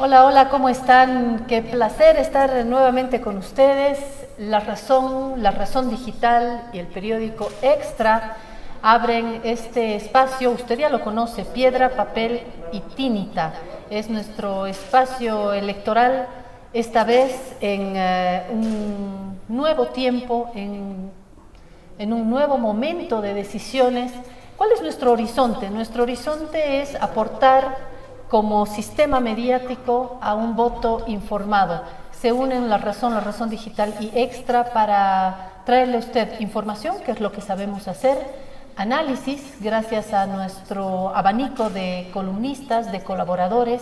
Hola, hola, ¿cómo están? Qué placer estar nuevamente con ustedes. La Razón Digital y el periódico Extra abren este espacio, usted ya lo conoce, Piedra, Papel y Tinta. Es nuestro espacio electoral, esta vez en un nuevo tiempo, en un nuevo momento de decisiones. ¿Cuál es nuestro horizonte? Nuestro horizonte es aportar como sistema mediático a un voto informado. Se unen la Razón Digital y Extra para traerle a usted información, que es lo que sabemos hacer, análisis, gracias a nuestro abanico de columnistas, de colaboradores,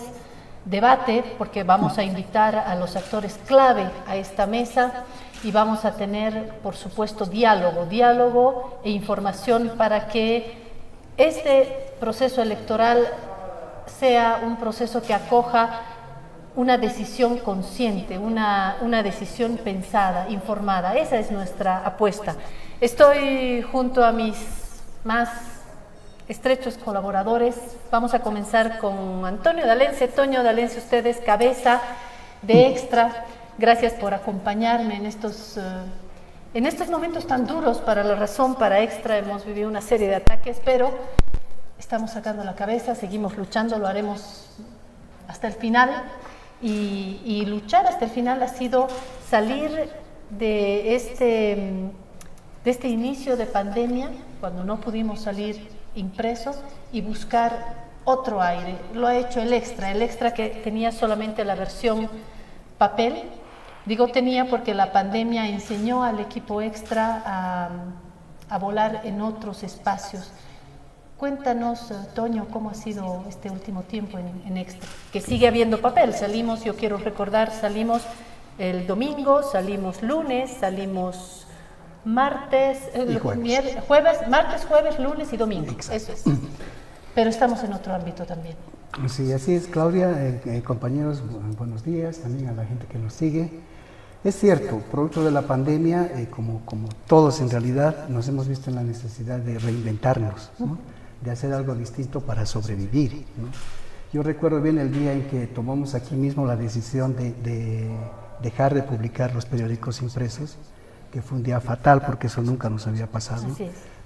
debate, porque vamos a invitar a los actores clave a esta mesa y vamos a tener, por supuesto, diálogo e información para que este proceso electoral sea un proceso que acoja una decisión consciente, una decisión pensada, informada. Esa es nuestra apuesta. Estoy junto a mis más estrechos colaboradores. Vamos a comenzar con Antonio D'Alencia. Antonio D'Alencia, usted es cabeza de Extra. Gracias por acompañarme en estos momentos tan duros para la Razón, para Extra. Hemos vivido una serie de ataques, pero estamos sacando la cabeza, seguimos luchando, lo haremos hasta el final. Y luchar hasta el final ha sido salir de este inicio de pandemia, cuando no pudimos salir impresos, y buscar otro aire. Lo ha hecho el Extra que tenía solamente la versión papel. Digo tenía porque la pandemia enseñó al equipo Extra a volar en otros espacios. Cuéntanos, Toño, cómo ha sido este último tiempo en Extra, que sigue habiendo papel. Salimos, yo quiero recordar, salimos el domingo, salimos lunes, salimos martes, martes, jueves, lunes y domingo. Exacto. Eso es. Pero estamos en otro ámbito también. Sí, así es, Claudia. Compañeros, buenos días, también a la gente que nos sigue. Es cierto, producto de la pandemia, como todos en realidad, nos hemos visto en la necesidad de reinventarnos, ¿no? De hacer algo distinto para sobrevivir, ¿no? Yo recuerdo bien el día en que tomamos aquí mismo la decisión de dejar de publicar los periódicos impresos, que fue un día fatal porque eso nunca nos había pasado,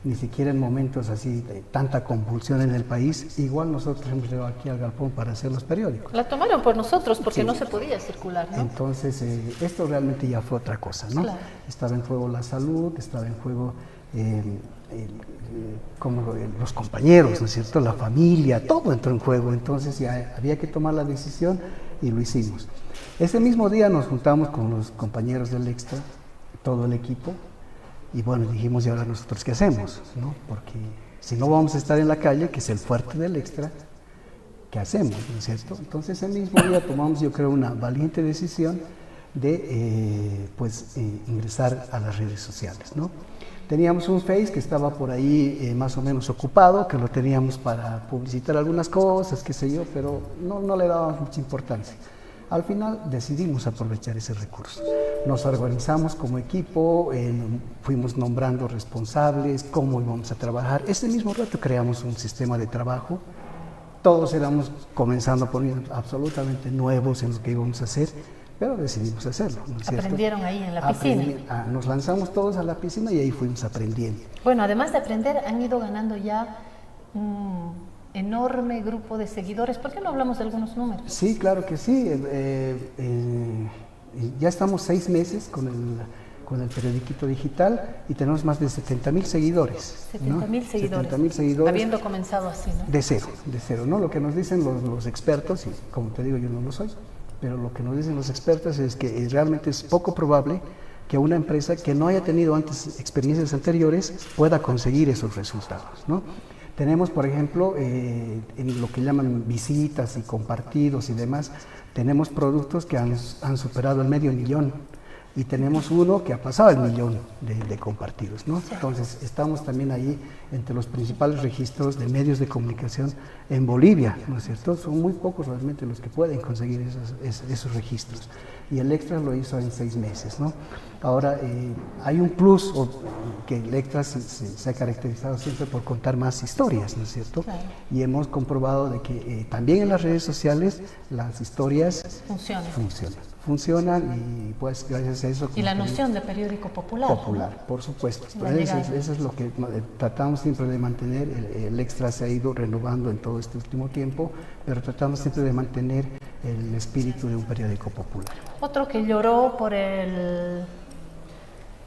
ni siquiera en momentos así de tanta convulsión en el país. Igual nosotros hemos llegado aquí al galpón para hacer los periódicos. La tomaron por nosotros porque no se podía circular, ¿no? Entonces, esto realmente ya fue otra cosa, ¿no? Claro. Estaba en juego la salud, estaba en juego los compañeros, ¿no es cierto? La familia, todo entró en juego. Entonces ya había que tomar la decisión y lo hicimos. Ese mismo día nos juntamos con los compañeros del Extra, todo el equipo, y bueno, dijimos, ¿y ahora nosotros qué hacemos? ¿No? Porque si no vamos a estar en la calle, que es el fuerte del Extra, ¿qué hacemos? ¿No es cierto? Entonces ese mismo día tomamos, yo creo, una valiente decisión de ingresar a las redes sociales, ¿no? Teníamos un Face que estaba por ahí más o menos ocupado, que lo teníamos para publicitar algunas cosas, qué sé yo, pero no le dábamos mucha importancia. Al final decidimos aprovechar ese recurso. Nos organizamos como equipo, fuimos nombrando responsables, cómo íbamos a trabajar. Ese mismo rato creamos un sistema de trabajo. Todos éramos comenzando a poner absolutamente nuevos en lo que íbamos a hacer, pero decidimos hacerlo, ¿no es cierto? Aprendieron ahí en la piscina. Nos lanzamos todos a la piscina y ahí fuimos aprendiendo. Bueno, además de aprender, han ido ganando ya enorme grupo de seguidores. ¿Por qué no hablamos de algunos números? Sí, claro que sí. Ya estamos 6 meses con el periodiquito digital y tenemos más de 70,000 seguidores. 70,000 seguidores. 70,000 seguidores. Habiendo comenzado así, ¿no? De cero, ¿no? Lo que nos dicen los expertos, y como te digo, yo no lo soy, pero lo que nos dicen los expertos es que realmente es poco probable que una empresa que no haya tenido antes experiencias anteriores pueda conseguir esos resultados, ¿no? Tenemos, por ejemplo, en lo que llaman visitas y compartidos y demás, tenemos productos que han superado el 500,000 y tenemos uno que ha pasado el 1,000,000 de compartidos, ¿no? Sí. Entonces, estamos también ahí entre los principales registros de medios de comunicación en Bolivia, ¿no es cierto? Son muy pocos realmente los que pueden conseguir esos registros. Y el Extra lo hizo en 6 meses, ¿no? Ahora, hay un plus que el Extra se ha caracterizado siempre por contar más historias, ¿no es cierto? Claro. Y hemos comprobado de que también en las redes sociales las historias funcionan y pues gracias a eso... Y la noción de periódico popular. Popular, por supuesto. Eso es lo que tratamos siempre de mantener. El Extra se ha ido renovando en todo este último tiempo, pero tratamos siempre de mantener el espíritu de un periódico popular. Otro que lloró por el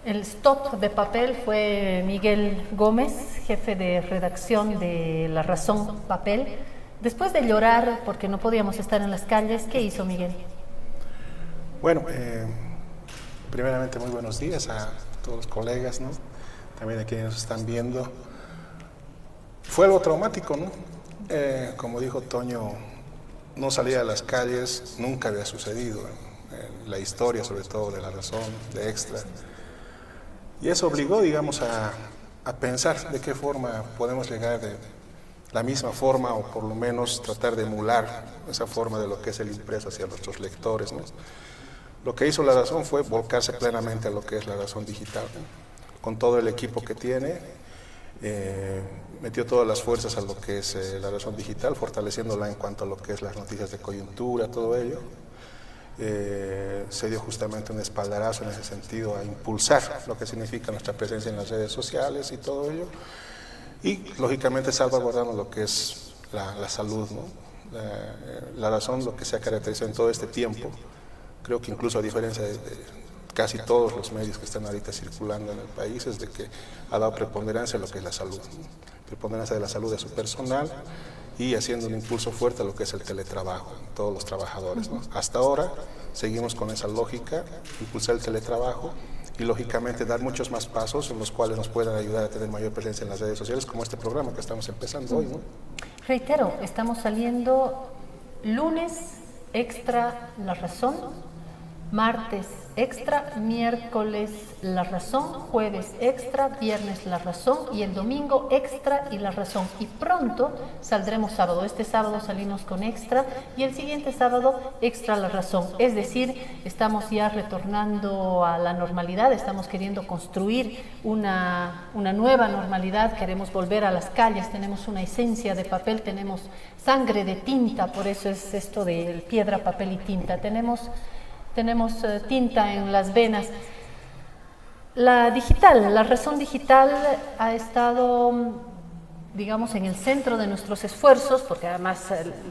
stop de papel fue Miguel Gómez, jefe de redacción de La Razón Papel. Después de llorar porque no podíamos estar en las calles, ¿qué hizo Miguel? Bueno, primeramente muy buenos días a todos los colegas, ¿no? También a quienes nos están viendo. Fue algo traumático, ¿no? Como dijo Toño, no salir a las calles nunca había sucedido en la historia, sobre todo de La Razón, de Extra. Y eso obligó, digamos, a pensar de qué forma podemos llegar de la misma forma o por lo menos tratar de emular esa forma de lo que es el impreso hacia nuestros lectores, ¿no? Lo que hizo La Razón fue volcarse plenamente a lo que es La Razón digital, ¿no? Con todo el equipo que tiene, metió todas las fuerzas a lo que es La Razón digital, fortaleciéndola en cuanto a lo que es las noticias de coyuntura, todo ello. Se dio justamente un espaldarazo en ese sentido a impulsar lo que significa nuestra presencia en las redes sociales y todo ello, y lógicamente salvaguardando lo que es la salud, ¿no? La Razón, lo que se ha caracterizado en todo este tiempo, creo que incluso a diferencia de casi todos los medios que están ahorita circulando en el país, es de que ha dado preponderancia a lo que es la salud, ¿no? Preponderancia de la salud de su personal y haciendo un impulso fuerte a lo que es el teletrabajo, todos los trabajadores, ¿no? Hasta ahora seguimos con esa lógica, impulsar el teletrabajo y lógicamente dar muchos más pasos en los cuales nos puedan ayudar a tener mayor presencia en las redes sociales, como este programa que estamos empezando hoy, ¿no? Reitero, estamos saliendo lunes, Extra, La Razón, martes, Extra, miércoles, La Razón, jueves, Extra, viernes, La Razón y el domingo, Extra y La Razón. Y pronto saldremos sábado. Este sábado salimos con Extra y el siguiente sábado, Extra, La Razón. Es decir, estamos ya retornando a la normalidad, estamos queriendo construir una nueva normalidad, queremos volver a las calles, tenemos una esencia de papel, tenemos sangre de tinta, por eso es esto de piedra, papel y tinta. Tenemos tinta en las venas. La Razón digital ha estado, digamos, en el centro de nuestros esfuerzos, porque además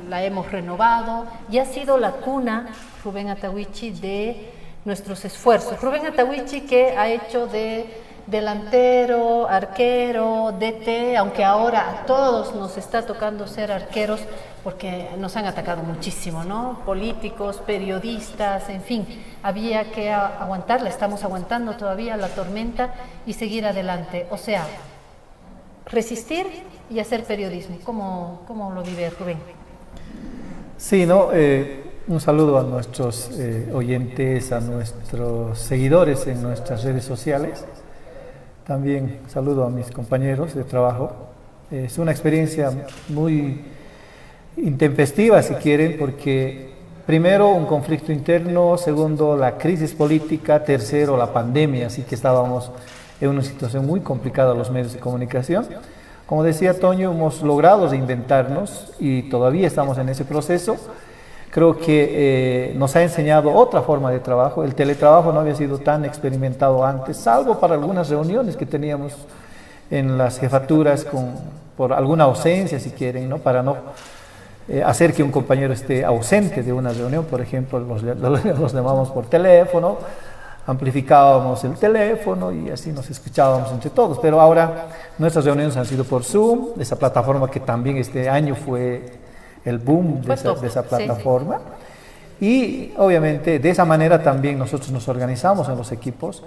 la hemos renovado y ha sido la cuna, Rubén Atahuichi, de nuestros esfuerzos. Rubén Atahuichi, que ha hecho de delantero, arquero, DT, aunque ahora a todos nos está tocando ser arqueros porque nos han atacado muchísimo, ¿no? Políticos, periodistas, en fin, había que aguantarla, estamos aguantando todavía la tormenta y seguir adelante. O sea, resistir y hacer periodismo. ¿Cómo lo vive Rubén? Sí, ¿no? Un saludo a nuestros oyentes, a nuestros seguidores en nuestras redes sociales. También saludo a mis compañeros de trabajo. Es una experiencia muy intempestiva, si quieren, porque primero un conflicto interno, segundo la crisis política, tercero la pandemia, así que estábamos en una situación muy complicada los medios de comunicación. Como decía Toño, hemos logrado reinventarnos y todavía estamos en ese proceso. Creo que nos ha enseñado otra forma de trabajo. El teletrabajo no había sido tan experimentado antes, salvo para algunas reuniones que teníamos en las jefaturas por alguna ausencia, si quieren, ¿no? Para no hacer que un compañero esté ausente de una reunión. Por ejemplo, los llamamos por teléfono, amplificábamos el teléfono y así nos escuchábamos entre todos. Pero ahora nuestras reuniones han sido por Zoom, esa plataforma que también este año fue el boom de esa plataforma. Sí. Y obviamente de esa manera también nosotros nos organizamos en los equipos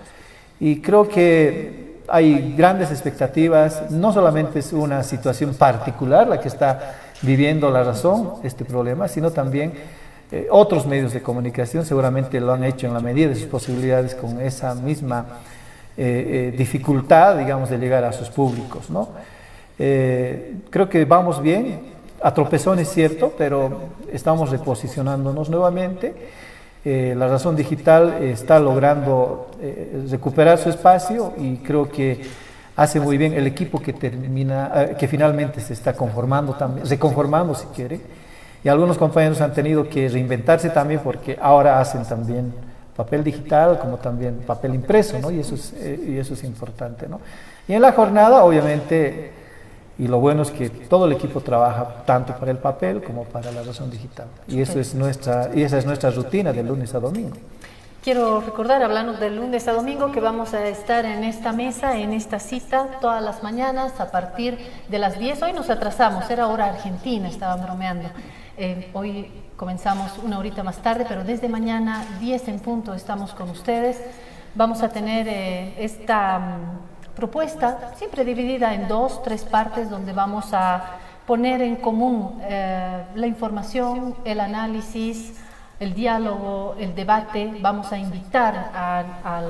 y creo que hay grandes expectativas. No solamente es una situación particular la que está viviendo La Razón, este problema, sino también otros medios de comunicación seguramente lo han hecho en la medida de sus posibilidades con esa misma dificultad, digamos, de llegar a sus públicos, ¿no? Creo que vamos bien. A tropezones, cierto, pero estamos reposicionándonos nuevamente. La Razón digital está logrando recuperar su espacio y creo que hace muy bien el equipo que que finalmente se está conformando también, reconformando si quiere, y algunos compañeros han tenido que reinventarse también porque ahora hacen también papel digital como también papel impreso, ¿no? Y eso es importante, ¿no? Y en la jornada, obviamente, y lo bueno es que todo el equipo trabaja tanto para el papel como para la razón digital, y esa es nuestra rutina de lunes a domingo. Quiero recordar, hablando de lunes a domingo, que vamos a estar en esta mesa, en esta cita, todas las mañanas a partir de las 10. Hoy nos atrasamos, era hora argentina, estaba bromeando. Hoy comenzamos una horita más tarde, pero desde mañana, 10 en punto, estamos con ustedes. Vamos a tener esta propuesta, siempre dividida en 2, 3 partes, donde vamos a poner en común la información, el análisis, el diálogo, el debate. Vamos a invitar a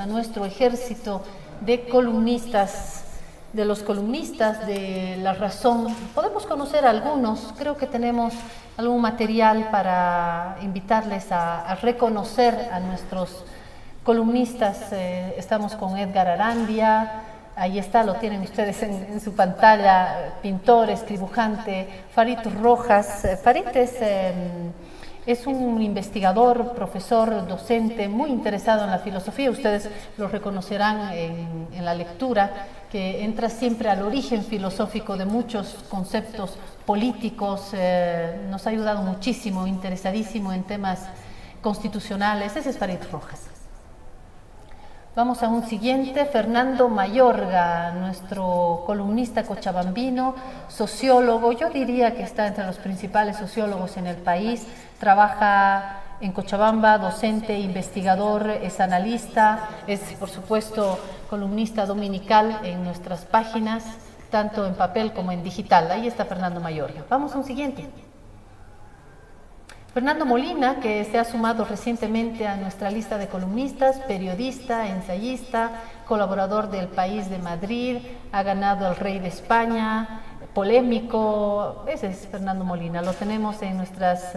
nuestro ejército de columnistas, de los columnistas de La Razón. Podemos conocer a algunos, creo que tenemos algún material para invitarles a reconocer a nuestros columnistas. Estamos con Edgar Arandia, ahí está, lo tienen ustedes en su pantalla, pintor, dibujante. Farid Rojas. Farid es un investigador, profesor, docente, muy interesado en la filosofía. Ustedes lo reconocerán en la lectura, que entra siempre al origen filosófico de muchos conceptos políticos. Nos ha ayudado muchísimo, interesadísimo en temas constitucionales. Ese es Farid Rojas. Vamos a un siguiente, Fernando Mayorga, nuestro columnista cochabambino, sociólogo. Yo diría que está entre los principales sociólogos en el país. Trabaja en Cochabamba, docente, investigador, es analista, es por supuesto columnista dominical en nuestras páginas, tanto en papel como en digital. Ahí está Fernando Mayorga. Vamos a un siguiente. Fernando Molina, que se ha sumado recientemente a nuestra lista de columnistas, periodista, ensayista, colaborador del País de Madrid, ha ganado el Rey de España, polémico. Ese es Fernando Molina, lo tenemos en nuestras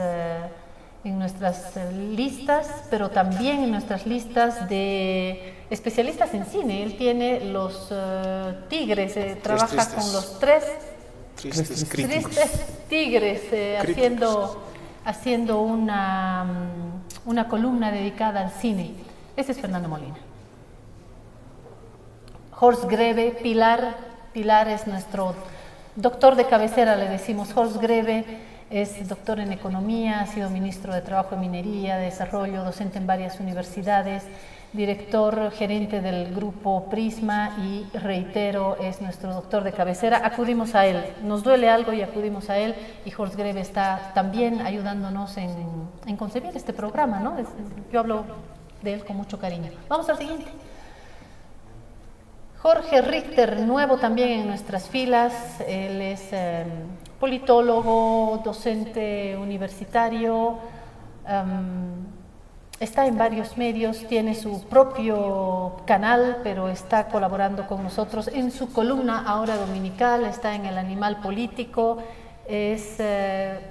listas, pero también en nuestras listas de especialistas en cine. Él tiene los Tigres, trabaja con los tres tristes tigres, haciendo una columna dedicada al cine. Ese es Fernando Molina. Horst Greve, Pilar es nuestro doctor de cabecera, le decimos. Horst Greve es doctor en economía, ha sido ministro de Trabajo y Minería, de Desarrollo, docente en varias universidades, director gerente del grupo Prisma, y reitero, es nuestro doctor de cabecera. Acudimos a él, nos duele algo y acudimos a él, y Horst Greve está también ayudándonos en concebir este programa, ¿no? Yo hablo de él con mucho cariño. Vamos al siguiente. Jorge Richter, nuevo también en nuestras filas. Él es politólogo, docente universitario, está en varios medios, tiene su propio canal, pero está colaborando con nosotros en su columna ahora dominical, está en El Animal Político. Es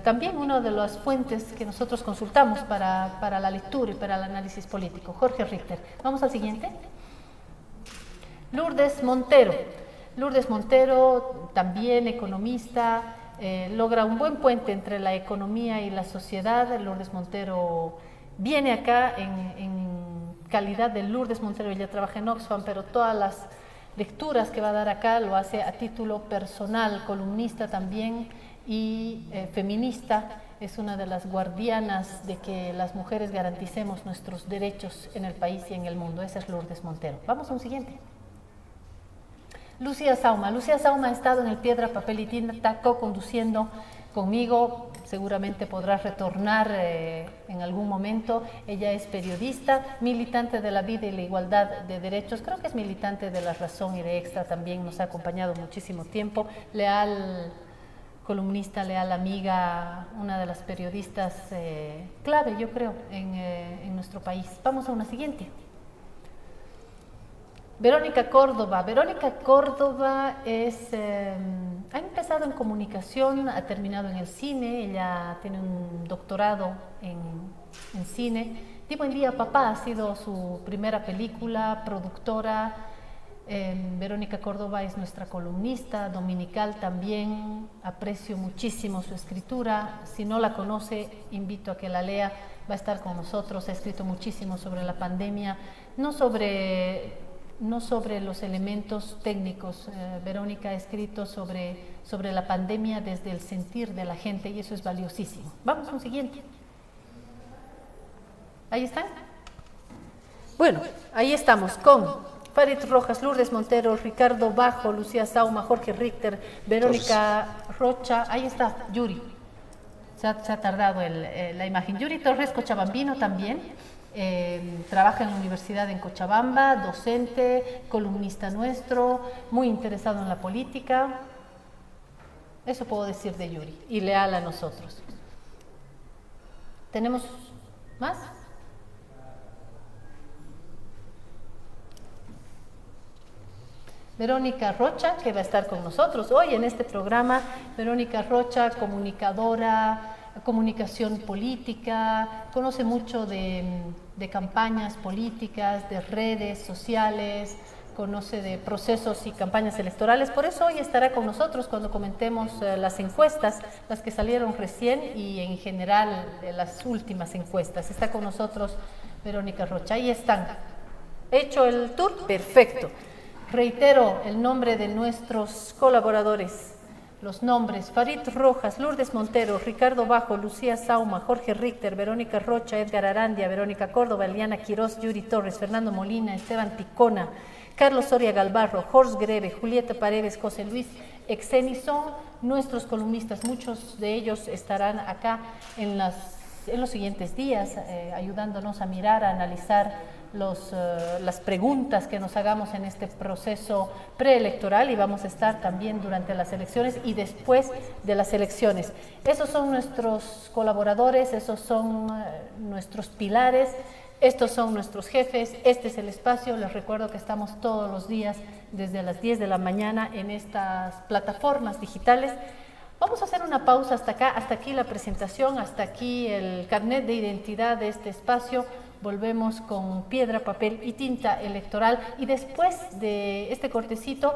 también una de las fuentes que nosotros consultamos para la lectura y para el análisis político. Jorge Richter. Vamos al siguiente. Lourdes Montero, también economista, logra un buen puente entre la economía y la sociedad. Lourdes Montero viene acá en calidad de Lourdes Montero. Ella trabaja en Oxfam, pero todas las lecturas que va a dar acá lo hace a título personal, columnista también y feminista. Es una de las guardianas de que las mujeres garanticemos nuestros derechos en el país y en el mundo. Esa es Lourdes Montero. Vamos a un siguiente. Lucía Sauma ha estado en el Piedra, Papel y Tinta co-conduciendo conmigo, seguramente podrá retornar en algún momento. Ella es periodista, militante de la vida y la igualdad de derechos, creo que es militante de La Razón y de Extra, también nos ha acompañado muchísimo tiempo, leal columnista, leal amiga, una de las periodistas clave, yo creo, en nuestro país. Vamos a una siguiente. Verónica Córdoba ha empezado en comunicación, ha terminado en el cine. Ella tiene un doctorado en cine. Tipo en Día Papá ha sido su primera película, productora, Verónica Córdoba es nuestra columnista dominical también, aprecio muchísimo su escritura, si no la conoce invito a que la lea, va a estar con nosotros, ha escrito muchísimo sobre la pandemia, no sobre los elementos técnicos. Verónica ha escrito sobre la pandemia desde el sentir de la gente y eso es valiosísimo. Vamos a un siguiente. ¿Ahí están? Bueno, ahí estamos con Farid Rojas, Lourdes Montero, Ricardo Bajo, Lucía Sauma, Jorge Richter, Verónica Rocha, ahí está Yuri. Se ha tardado la imagen. Yuri Torres, cochabambino también. Trabaja en la universidad en Cochabamba, docente, columnista nuestro, muy interesado en la política. Eso puedo decir de Yuri, y leal a nosotros. ¿Tenemos más? Verónica Rocha, que va a estar con nosotros hoy en este programa. Verónica Rocha, comunicadora, comunicación política, conoce mucho de campañas políticas, de redes sociales, conoce de procesos y campañas electorales. Por eso hoy estará con nosotros cuando comentemos las encuestas, las que salieron recién y en general las últimas encuestas. Está con nosotros Verónica Rocha. Ahí están. ¿Hecho el tour? Perfecto. Reitero el nombre de nuestros colaboradores. Los nombres: Farid Rojas, Lourdes Montero, Ricardo Bajo, Lucía Sauma, Jorge Richter, Verónica Rocha, Edgar Arandia, Verónica Córdoba, Eliana Quiroz, Yuri Torres, Fernando Molina, Esteban Ticona, Carlos Soria Galvarro, Horst Greve, Julieta Paredes, José Luis Exeni son nuestros columnistas. Muchos de ellos estarán acá en los siguientes días ayudándonos a mirar, a analizar las preguntas que nos hagamos en este proceso preelectoral y vamos a estar también durante las elecciones y después de las elecciones. Esos son nuestros colaboradores, esos son nuestros pilares, estos son nuestros jefes, este es el espacio. Les recuerdo que estamos todos los días desde las 10 de la mañana en estas plataformas digitales. Vamos a hacer una pausa hasta acá, hasta aquí la presentación, hasta aquí el carnet de identidad de este espacio. Volvemos con piedra, papel y tinta electoral y después de este cortecito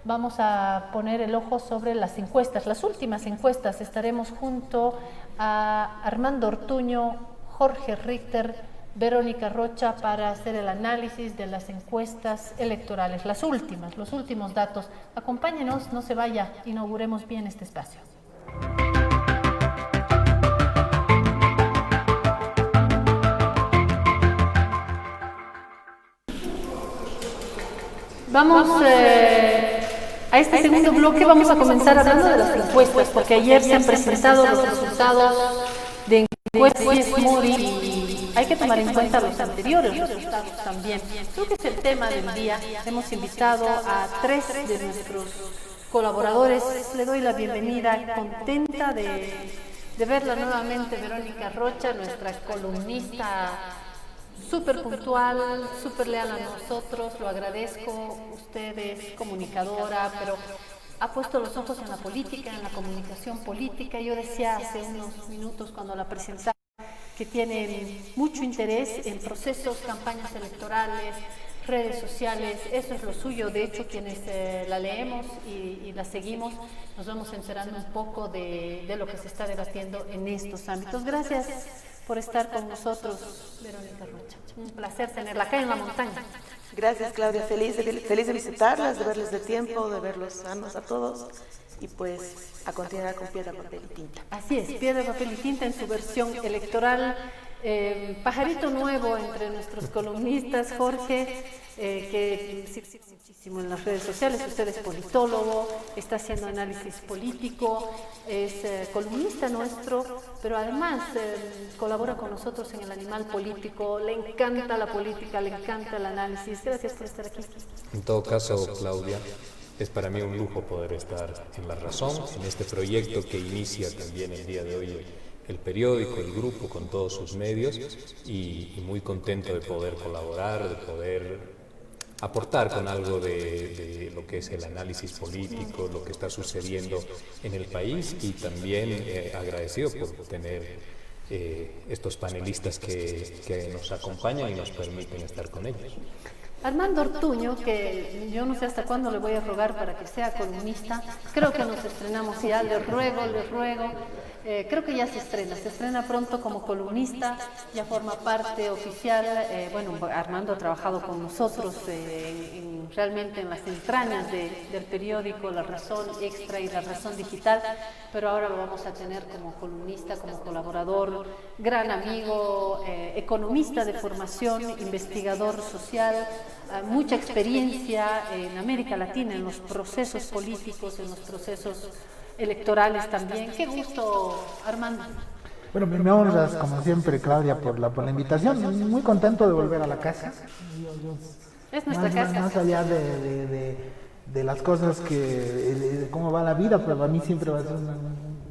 vamos a poner el ojo sobre las encuestas, las últimas encuestas. Estaremos junto a Armando Ortuño, Jorge Richter, Verónica Rocha para hacer el análisis de las encuestas electorales, las últimas, los últimos datos. Acompáñenos, no se vaya, inauguremos bien este espacio. Vamos a este segundo bloque, vamos a comenzar hablando de las encuestas, porque ayer se han presentado los resultados de encuestas Moody y hay que tomar en cuenta los anteriores resultados también. Creo que es el tema del día. Hemos invitado a 3 de nuestros colaboradores. Le doy la bienvenida, contenta de verla nuevamente, Verónica Rocha, nuestra columnista súper puntual, súper leal a nosotros, lo agradezco. Usted es comunicadora, pero ha puesto los ojos en la política, en la comunicación política. Yo decía hace unos minutos cuando la presentaba que tiene mucho interés en procesos, campañas electorales, redes sociales, eso es lo suyo. De hecho, quienes la leemos y la seguimos, nos vamos enterando un poco de lo que se está debatiendo en estos ámbitos. Gracias por estar con nosotros, Verónica Rocha. Un placer tenerla acá en la montaña. Gracias, Claudia. Feliz de visitarlas, de verles de tiempo, de verlos sanos a todos. Y pues a continuar con piedra, papel y tinta. Así es, piedra, papel y tinta en su versión electoral. Pajarito nuevo entre nuestros columnistas, Jorge, que sirve muchísimo en las redes sociales. Usted es politólogo, está haciendo análisis político, es columnista nuestro, pero además colabora con nosotros en el Animal Político. Le encanta la política, le encanta el análisis. Gracias por estar aquí. En todo caso, Claudia, es para mí un lujo poder estar en La Razón, en este proyecto que inicia también el día de hoy el periódico, el grupo, con todos sus medios, y muy contento de poder colaborar, de poder aportar con algo de lo que es el análisis político, lo que está sucediendo en el país, y también agradecido por tener estos panelistas que nos acompañan y nos permiten estar con ellos. Armando Ortuño, que yo no sé hasta cuándo le voy a rogar para que sea columnista, creo que nos estrenamos ya, le ruego, creo que ya se estrena pronto como columnista, ya forma parte oficial, bueno, Armando ha trabajado con nosotros realmente en las entrañas del periódico La Razón Extra y La Razón Digital, pero ahora lo vamos a tener como columnista, como colaborador, gran amigo, economista de formación, investigador social, mucha experiencia en América Latina, en los procesos políticos, en los procesos electorales también. Qué gusto, Armando. Bueno, me honras, como siempre, Claudia, por la invitación. Muy contento de volver a la casa. Es nuestra casa. Más allá de las cosas de cómo va la vida, pero a mí siempre va a ser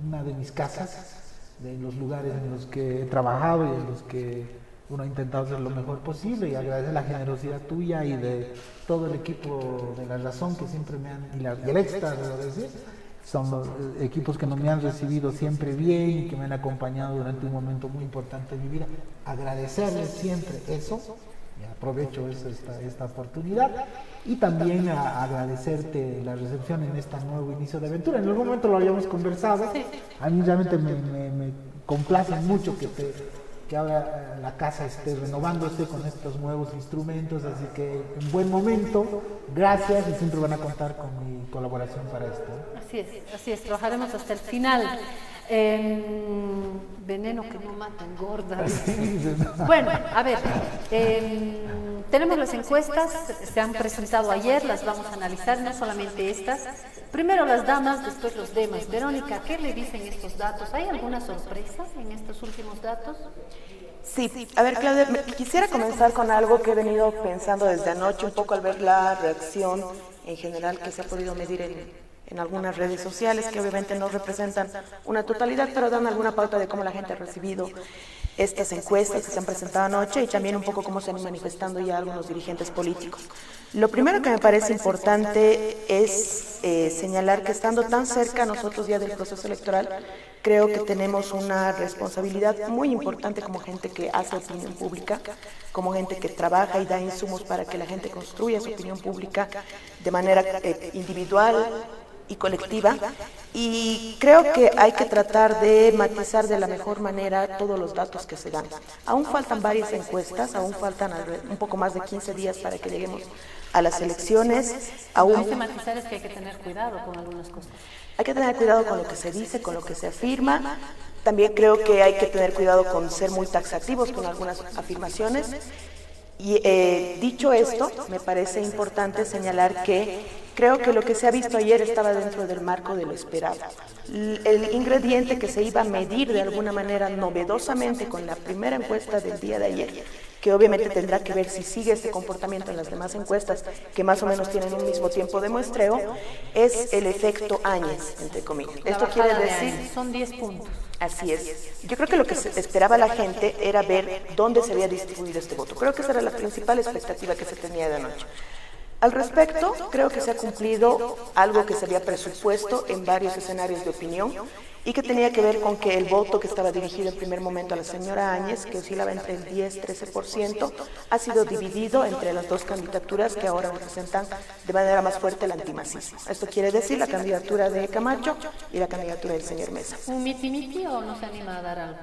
una de mis casas, de los lugares en los que he trabajado y en los que uno ha intentado hacer lo mejor posible, y agradecer la generosidad tuya y de todo el equipo de La Razón que siempre me han, y el Extra, debo decir, son los equipos que no me han recibido siempre bien y que me han acompañado durante un momento muy importante de mi vida. Agradecerles siempre eso, y aprovecho esta oportunidad, y también agradecerte la recepción en este nuevo inicio de aventura. En algún momento lo habíamos conversado, a mí realmente me complace mucho que ahora la casa esté renovándose con estos nuevos instrumentos, así que un buen momento, gracias, y siempre van a contar con mi colaboración para esto. Así es, trabajaremos hasta el final. Veneno que no mata, engorda. Bueno, a ver, tenemos las encuestas, se han presentado ayer, las vamos a analizar, no solamente estas. Primero las damas, después los demás. Verónica, ¿qué le dicen estos datos? ¿Hay alguna sorpresa en estos últimos datos? Sí, a ver, Claudia, quisiera comenzar con algo que he venido pensando desde anoche, un poco al ver la reacción en general que se ha podido medir en algunas redes sociales, que obviamente no representan una totalidad, pero dan alguna pauta de cómo la gente ha recibido estas encuestas que se han presentado anoche, y también un poco cómo se han manifestando ya algunos dirigentes políticos. Lo primero que me parece importante es señalar que, estando tan cerca nosotros ya del proceso electoral, creo que tenemos una responsabilidad muy importante como gente que hace opinión pública, como gente que trabaja y da insumos para que la gente construya su opinión pública de manera individual y colectiva, y creo que hay que tratar de matizar de la mejor manera todos los datos que se dan. Aún faltan varias encuestas, aún faltan un poco más de 15 días para que lleguemos a las elecciones. Hay que matizar, es que hay que tener cuidado con algunas cosas. Hay que tener cuidado con lo que se dice, con lo que se afirma. También creo que hay que tener cuidado con ser muy taxativos con algunas afirmaciones. Y dicho esto, me parece importante señalar que creo que lo que se ha visto ayer estaba dentro del marco de lo esperado. El ingrediente que se iba a medir de alguna manera novedosamente con la primera encuesta del día de ayer, que obviamente tendrá que ver si sigue este comportamiento en las demás encuestas, que más o menos tienen un mismo tiempo de muestreo, es el efecto Áñez, entre comillas. Esto quiere decir... Son 10 puntos. Así es. Yo creo que lo que esperaba la gente era ver dónde se había distribuido este voto. Creo que esa era la principal expectativa que se tenía de anoche. Al respecto, creo que se ha cumplido algo que se había presupuesto en varios escenarios de opinión, y que tenía que ver con que el voto que estaba dirigido en primer momento a la señora Áñez, que oscilaba entre el 10-13%, ha sido dividido entre las dos candidaturas que ahora representan de manera más fuerte el antimacismo. Esto quiere decir la candidatura de Camacho y la candidatura del señor Mesa. ¿Un miti-miti o no se anima a dar algo?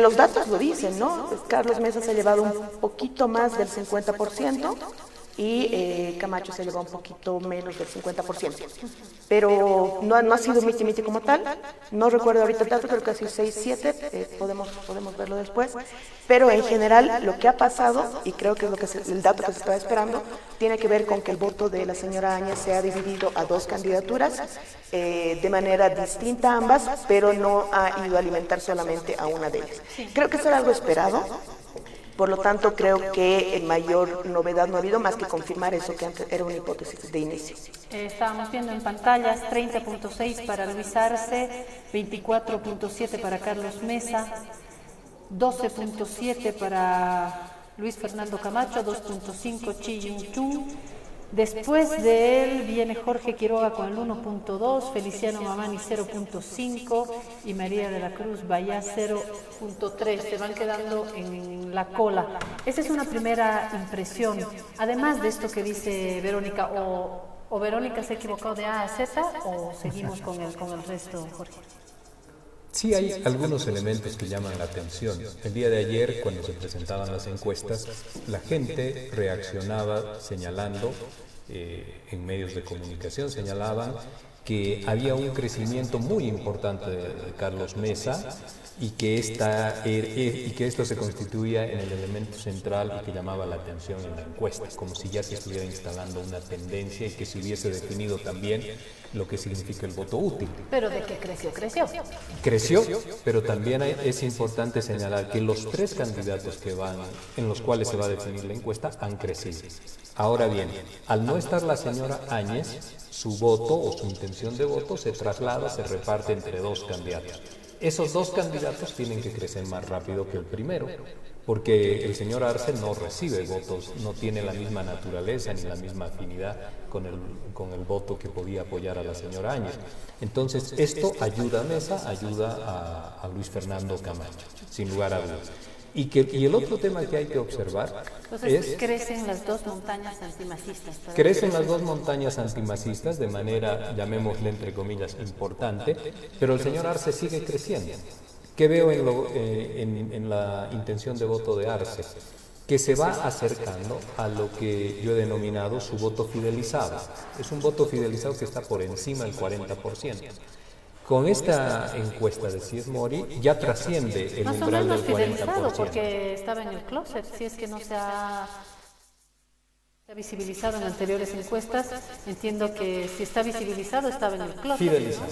Los datos lo dicen, ¿no? Carlos Mesa se ha llevado un poquito más del 50%, y Camacho se lleva un poquito menos del 50%. Pero no ha sido miti-miti como tal. No recuerdo ahorita el dato, creo que ha sido 6-7, podemos verlo después. Pero en general lo que ha pasado, y creo que es el dato que se estaba esperando, tiene que ver con que el voto de la señora Áñez se ha dividido a dos candidaturas, de manera distinta ambas, pero no ha ido a alimentar solamente a una de ellas. Creo que eso era algo esperado. Por lo tanto, creo que mayor novedad no ha habido más que confirmar eso que antes era una hipótesis de inicio. Estábamos viendo en pantallas 30.6 para Luis Arce, 24.7 para Carlos Mesa, 12.7 para Luis Fernando Camacho, 2.5 Chi Yung Chung, Después de él viene Jorge Quiroga con el 1.2, Feliciano Mamani 0.5 y María de la Cruz Vallá 0.3. Se van quedando en la cola. Esa es una primera impresión. Además de esto que dice Verónica, o Verónica se ha equivocado de A a Z, o seguimos con el resto, Jorge. Sí, hay algunos elementos que llaman la atención. El día de ayer, cuando se presentaban las encuestas, la gente reaccionaba señalando, en medios de comunicación señalaban que había un crecimiento muy importante de Carlos Mesa y que esto se constituía en el elemento central y que llamaba la atención en la encuesta, como si ya se estuviera instalando una tendencia y que se hubiese definido también lo que significa el voto útil. Pero de que creció. Creció, pero también es importante señalar que los tres candidatos en los cuales se va a definir la encuesta han crecido. Ahora bien, al no estar la señora Áñez, su voto o su intención de voto se traslada, se reparte entre dos candidatos. Esos dos candidatos tienen que crecer más rápido que el primero, porque el señor Arce no recibe votos, no tiene la misma naturaleza ni la misma afinidad con el voto que podía apoyar a la señora Áñez. Entonces, esto ayuda a Mesa, ayuda a Luis Fernando Camacho, sin lugar a dudas. Y el otro tema que hay que observar es... Crecen las dos montañas antimasistas. Crecen las dos montañas antimasistas de manera, llamémosle entre comillas, importante, pero el señor Arce sigue creciendo. ¿Qué veo en la intención de voto de Arce? Que se va acercando a lo que yo he denominado su voto fidelizado. Es un voto fidelizado que está por encima del 40%. Con esta encuesta de Cies Mori ya trasciende el umbral del 40%. Porque estaba en el closet, si es que no se ha visibilizado en anteriores encuestas, entiendo que si está visibilizado estaba en el closet. Fidelizado,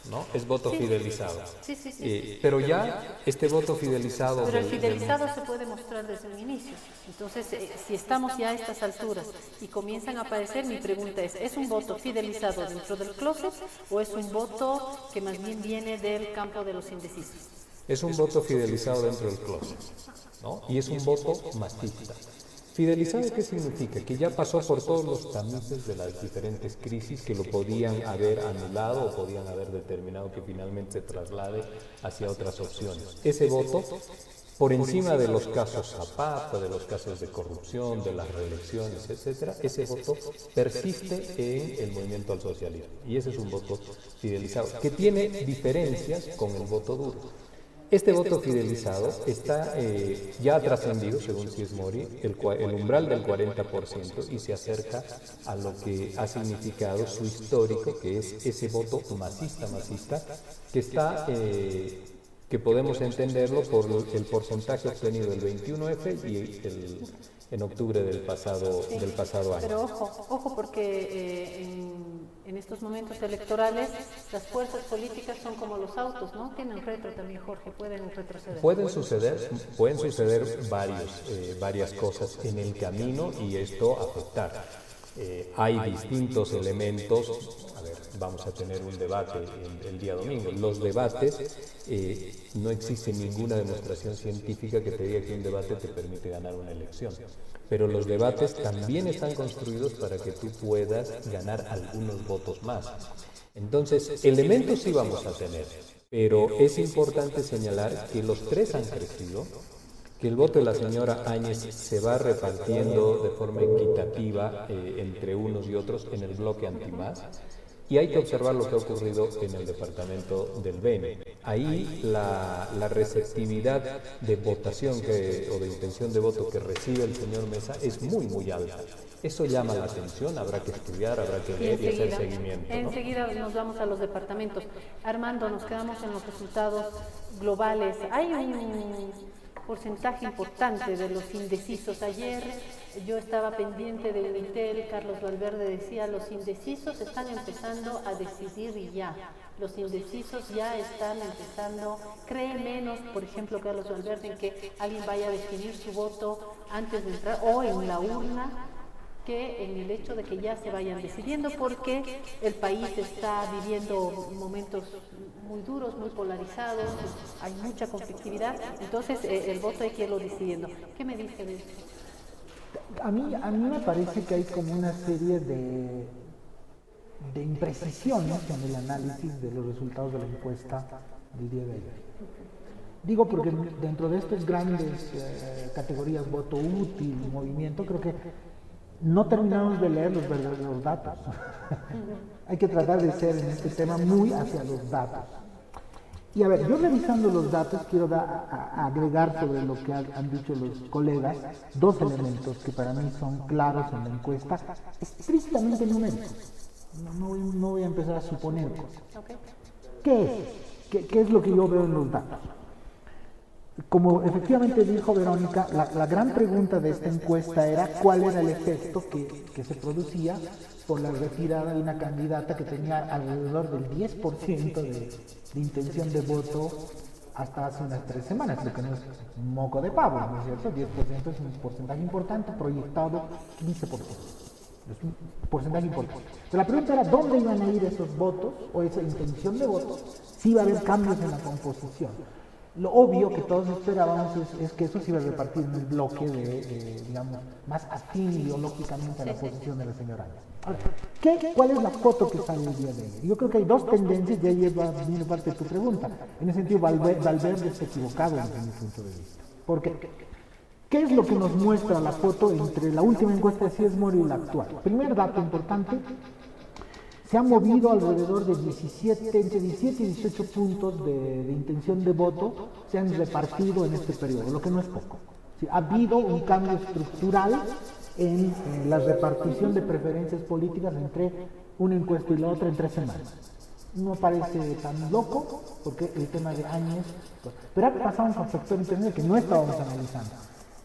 ¿no? Es voto fidelizado. Sí. Pero ya este voto fidelizado... Pero el fidelizado se puede mostrar desde un inicio. Entonces, si estamos ya a estas alturas y comienzan a aparecer, mi pregunta ¿es un voto fidelizado dentro del closet o es un voto que más bien viene del campo de los indecisos? Es un voto fidelizado dentro del closet, ¿no? Y es un voto masista. ¿Fidelizado qué significa? Que ya pasó por todos los tamices de las diferentes crisis que lo podían haber anulado o podían haber determinado que finalmente se traslade hacia otras opciones. Ese voto, por encima de los casos Zapata, de los casos de corrupción, de las reelecciones, etcétera, ese voto persiste en el movimiento al socialismo. Y ese es un voto fidelizado, que tiene diferencias con el voto duro. Este voto fidelizado está ya ha trascendido, según Cies Mori, el umbral del 40% y se acerca a lo que ha significado su histórico, que es ese voto masista, que está... que podemos entenderlo por el porcentaje obtenido del 21F y en octubre del pasado año. Pero ojo porque en estos momentos electorales las fuerzas políticas son como los autos, ¿no? Tienen retro también, Jorge, pueden retroceder. Pueden suceder varias cosas en el camino y esto afectar. Hay distintos elementos. A ver, vamos a tener un debate el día domingo. Los debates, no existe ninguna demostración científica que te diga que un debate te permite ganar una elección. Pero los debates también están construidos para que tú puedas ganar algunos votos más. Entonces, elementos sí vamos a tener, pero es importante señalar que los tres han crecido, que el voto de la señora Áñez se va repartiendo de forma equitativa entre unos y otros en el bloque antimás. Y hay que observar lo que ha ocurrido en el departamento del Beni. Ahí la receptividad de votación o de intención de voto que recibe el señor Mesa es muy, muy alta. Eso llama la atención, habrá que estudiar, habrá que ver y hacer seguimiento, ¿no? Enseguida nos vamos a los departamentos. Armando, nos quedamos en los resultados globales. Hay un porcentaje importante de los indecisos. Ayer yo estaba pendiente de Unitel, Carlos Valverde decía, los indecisos están empezando a decidir y ya. Los indecisos ya están empezando, cree menos, por ejemplo, Carlos Valverde, en que alguien vaya a definir su voto antes de entrar o en la urna, que en el hecho de que ya se vayan decidiendo, porque el país está viviendo momentos muy duros, muy polarizados, hay mucha conflictividad, entonces el voto hay que irlo decidiendo. ¿Qué me dice de esto? A mí me parece que hay como una serie de imprecisiones en el análisis de los resultados de la encuesta del día de ayer. Digo porque dentro de estas grandes categorías, voto útil, movimiento, creo que no terminamos de leer los verdaderos datos. Hay que tratar de ser en este tema muy hacia los datos. Y a ver, yo revisando los datos quiero agregar sobre lo que han dicho los colegas dos elementos que para mí son claros en la encuesta, estrictamente numéricos. No voy a empezar a suponer cosas. ¿Qué es? ¿Qué es lo que yo veo en los datos? Como efectivamente dijo Verónica, la gran pregunta de esta encuesta era cuál era el efecto que se producía por la retirada de una candidata que tenía alrededor del 10% de intención de voto hasta hace unas 3 semanas, lo que no es moco de pavo, ¿no es cierto? 10% es un porcentaje importante, proyectado 15%. Es un porcentaje importante. Pero la pregunta era dónde iban a ir esos votos o esa intención de votos, si iba a haber cambios en la composición. Lo obvio que todos esperábamos es que eso se iba a repartir en el bloque digamos, más afín ideológicamente a la posición de la señora Áñez. ¿Cuál es la foto que sale el día de hoy? Yo creo que hay dos tendencias, y ahí viene parte de tu pregunta. En ese sentido, Valverde está equivocado desde mi punto de vista. Porque, ¿qué es lo que nos muestra la foto entre la última encuesta de Ciesmore y la actual? Primer dato importante, se han movido alrededor de entre 17 y 18 puntos de intención de voto, se han repartido en este periodo, lo que no es poco. Sí, ha habido un cambio estructural en la repartición de preferencias políticas entre una encuesta y la otra en 3 semanas. No parece tan loco, porque el tema de Áñez, pero ha pasado un factor intermedio que no estábamos analizando.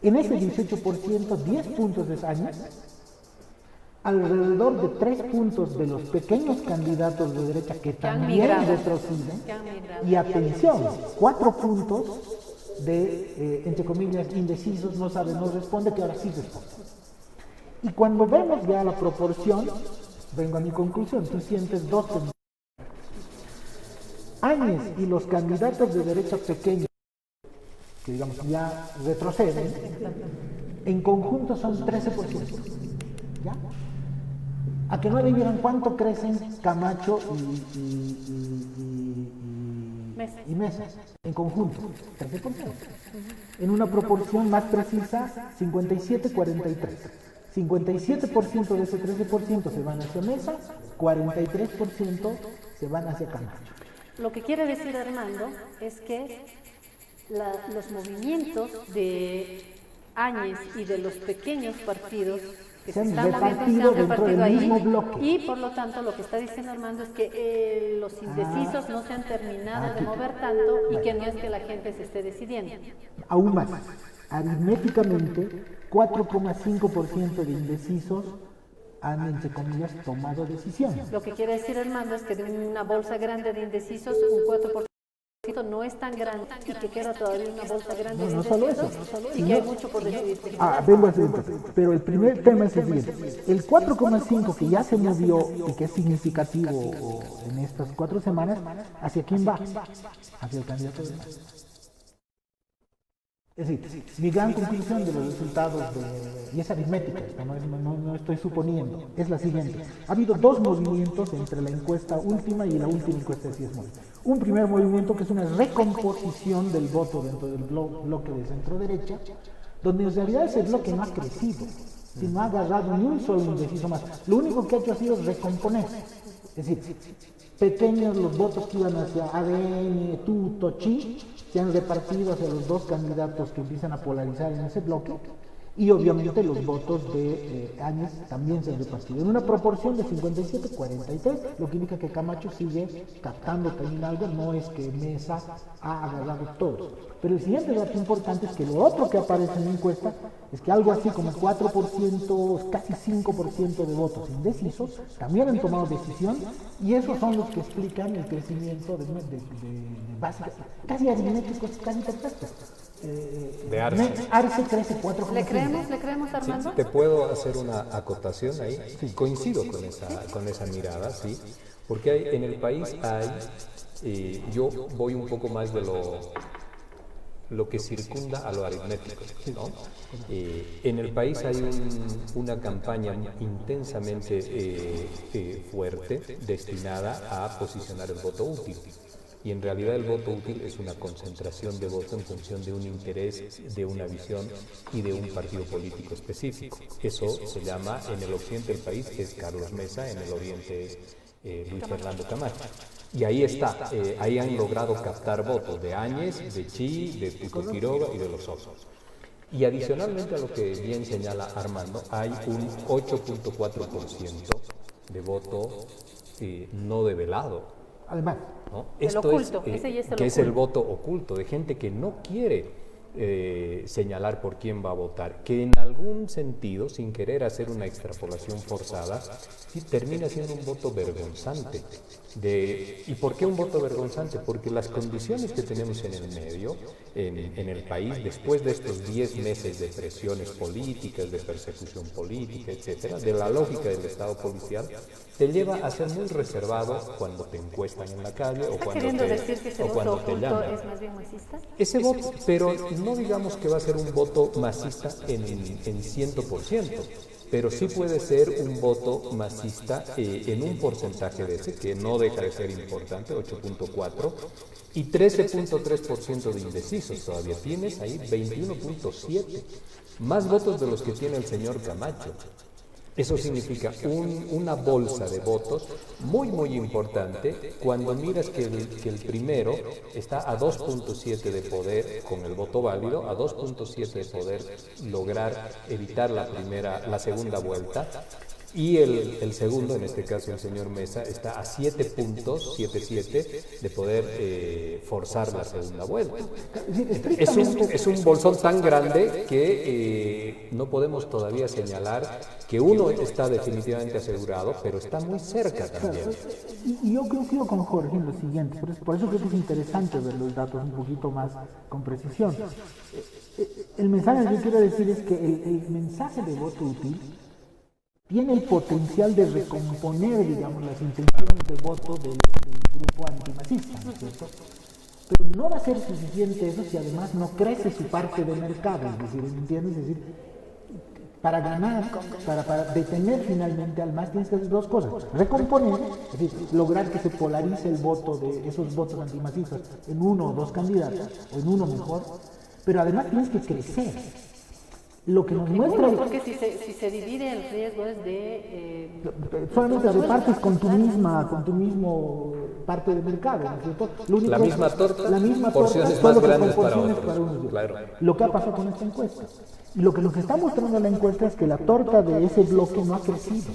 En ese 18%, 10 puntos de Áñez, alrededor de 3 puntos de los pequeños candidatos de derecha que también retroceden, y atención, 4 puntos de, entre comillas, indecisos, no sabe, no responde, que ahora sí responde. Y cuando vemos ya la proporción, vengo a mi conclusión, tú sientes dos tendencias. Áñez y los candidatos de derecha pequeños, que digamos ya retroceden, en conjunto son 13%. ¿Ya? A que no adivieran cuánto crecen Camacho y Mesa en conjunto, 13%. En una proporción más precisa, 57-43. 57% de ese 13% se van hacia Mesa, 43% se van hacia Camacho. Lo que quiere decir Armando es que los movimientos de Áñez y de los pequeños partidos que se están moviendo se han repartido ahí, y por lo tanto lo que está diciendo Armando es que los indecisos no se han terminado de mover tanto y que no es que la gente se esté decidiendo. Aún más, aritméticamente 4,5% de indecisos han, entre comillas, tomado decisiones. Lo que quiere decir Armando es que de una bolsa grande de indecisos, un 4% no es tan grande y que queda todavía una bolsa grande de indecisos y que hay mucho por decidir. Vengo a decir, pero el primer tema es el siguiente. El 4,5 que ya se movió y que es significativo en estas 4 semanas, ¿hacia quién va? Hacia el candidato de Áñez. Es decir, mi gran conclusión de los resultados, y es aritmética, no estoy suponiendo, es la siguiente. Ha habido 2 movimientos entre la encuesta última y la última encuesta de Ciesmore. Un primer movimiento que es una recomposición del voto dentro del bloque de centro-derecha, donde en realidad ese bloque no ha crecido, sino no ha agarrado ni un solo indeciso más. Lo único que ha hecho ha sido recomponerse. Es decir, pequeños los votos que iban hacia ADN, Tuto, Chi, se han repartido hacia los 2 candidatos que empiezan a polarizar en ese bloque, y obviamente los votos de Áñez también se han repartido en una proporción de 57-43, lo que indica que Camacho sigue captando también algo, no es que Mesa ha agarrado todo. Pero el siguiente dato importante es que lo otro que aparece en la encuesta es que algo así como 4%, casi 5% de votos indecisos también han tomado decisión, y esos son los que explican el crecimiento de básicas, casi aritméticos, casi perfectos. De Arce. Arce crece 4,5. ¿Le creemos Armando? Sí, ¿te puedo hacer una acotación ahí? Sí. Coincido con esa mirada, sí, porque en el país hay, yo voy un poco más de lo lo que circunda a lo aritmético, ¿no? En el país hay una campaña intensamente fuerte destinada a posicionar el voto útil. Y en realidad el voto útil es una concentración de voto en función de un interés, de una visión y de un partido político específico. Eso se llama, en el occidente del país es Carlos Mesa, en el oriente es Luis Fernando Camacho. Y ahí está, ahí han logrado captar votos de Áñez, de Chi, de Tuto Quiroga y de los otros. Y adicionalmente a lo que bien señala Armando, hay un 8.4% de voto no develado. Además, ¿no? El Esto oculto, es, ese ya es el que es el oculto. voto oculto, de gente que no quiere señalar por quién va a votar, que en algún sentido, sin querer hacer una extrapolación forzada, sí termina siendo un voto vergonzante. ¿Y por qué un voto vergonzante? Porque las condiciones que tenemos en el medio, en el país, después de estos 10 meses de presiones políticas, de persecución política, etcétera, de la lógica del Estado policial, te lleva a ser muy reservado cuando te encuestan en la calle ¿Está queriendo decir que ese voto te oculto llaman. es más bien masista? Ese voto, pero no digamos que va a ser un voto masista en 100%, pero sí puede ser un voto masista en un porcentaje de ese, que no deja de ser importante, 8.4%, y 13.3% de indecisos. Todavía tienes ahí 21.7%, más votos de los que tiene el señor Camacho. Eso significa una bolsa de votos muy, muy importante cuando miras que el primero está a 2.7 de poder con el voto válido, a 2.7 de poder lograr evitar la segunda vuelta, y el segundo, en este caso el señor Mesa, está a 7.77 de poder forzar la segunda vuelta. Es un bolsón tan grande que no podemos todavía señalar que uno está definitivamente asegurado, pero está muy cerca también. Y yo creo con Jorge en lo siguiente, por eso creo que es interesante ver los datos un poquito más con precisión. El mensaje que yo quiero decir es que el mensaje de voto útil tiene el potencial de recomponer, digamos, las intenciones de voto del grupo antimacista, ¿no es cierto? Pero no va a ser suficiente eso si además no crece su parte de mercado, es decir, ¿entiendes? Es decir, para ganar, para detener finalmente al MAS tienes que hacer dos cosas: recomponer, es decir, lograr que se polarice el voto de esos votos antimacistas en uno o dos candidatos, o en uno mejor, pero además tienes que crecer. Lo que nos muestra... Porque si se divide el riesgo es de... solamente repartes con tu mismo parte de mercado, ¿no es cierto? La misma torta, porciones más grandes para otros. Claro. Lo que ha pasado con esta encuesta. Y lo que nos está mostrando la encuesta es que la torta de ese bloque no ha crecido.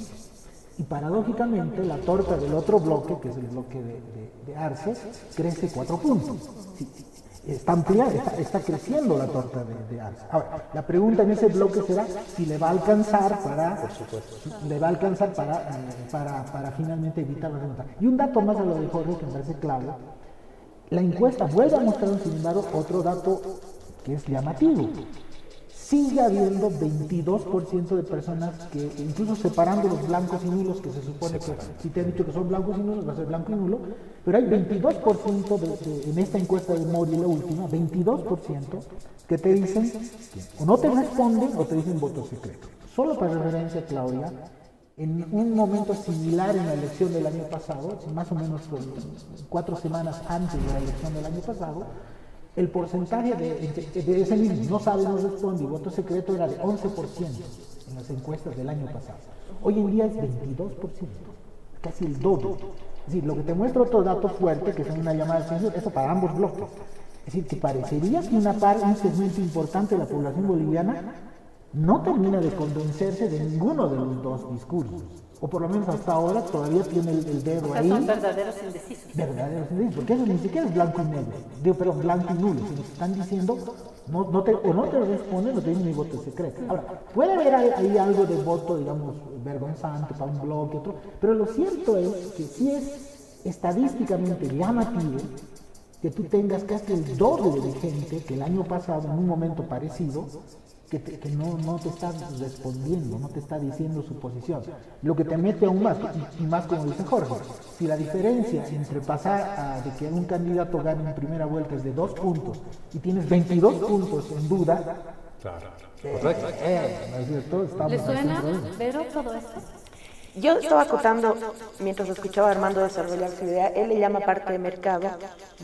Y paradójicamente la torta del otro bloque, que es el bloque de Arce, crece 4 puntos. Sí. Está ampliando, está creciendo la torta de Arce. Ahora, la pregunta en ese bloque será si le va a alcanzar para finalmente evitar la remontada. Y un dato más a lo de Jorge que me parece clave: la encuesta vuelve a mostrar, sin embargo, otro dato que es llamativo. Sigue habiendo 22% de personas que, incluso separando los blancos y nulos, que se supone que si te han dicho que son blancos y nulos, va a ser blanco y nulo, pero hay 22% en esta encuesta de Mori, la última, 22% que te dicen o no te responden o te dicen voto secreto. Solo para referencia, Claudia, en un momento similar en la elección del año pasado, más o menos 4 semanas antes de la elección del año pasado, el porcentaje de ese mismo, no sabe, no responde, y voto secreto era de 11% en las encuestas del año pasado. Hoy en día es 22%, casi el doble. Es decir, lo que te muestra otro dato fuerte, que es una llamada de atención, eso para ambos bloques. Es decir, que parecería que un segmento importante de la población boliviana no termina de convencerse de ninguno de los dos discursos. O por lo menos hasta ahora todavía tiene el dedo ahí. Son verdaderos indecisos. Verdaderos indecisos, porque eso ni siquiera es blanco y negro. Blanco y nulo. Si nos están diciendo, no te responden, no te dicen ni voto secreto. Ahora, puede haber ahí algo de voto, digamos, vergonzante para un bloque, otro, pero lo cierto es que sí es estadísticamente llamativo que tú tengas casi el doble de gente que el año pasado, en un momento parecido, que no te está respondiendo, no te está diciendo su posición. Lo que te mete aún más, y más como dice Jorge, si la diferencia entre pasar de que un candidato gane en primera vuelta es de 2 puntos y tienes 22 puntos en duda, Claro, correcto. ¿no es cierto? Estamos ¿Le suena, haciendo eso. Vero, todo esto? Yo estaba acotando, mientras escuchaba a Armando desarrollar su idea, él le llama parte de mercado.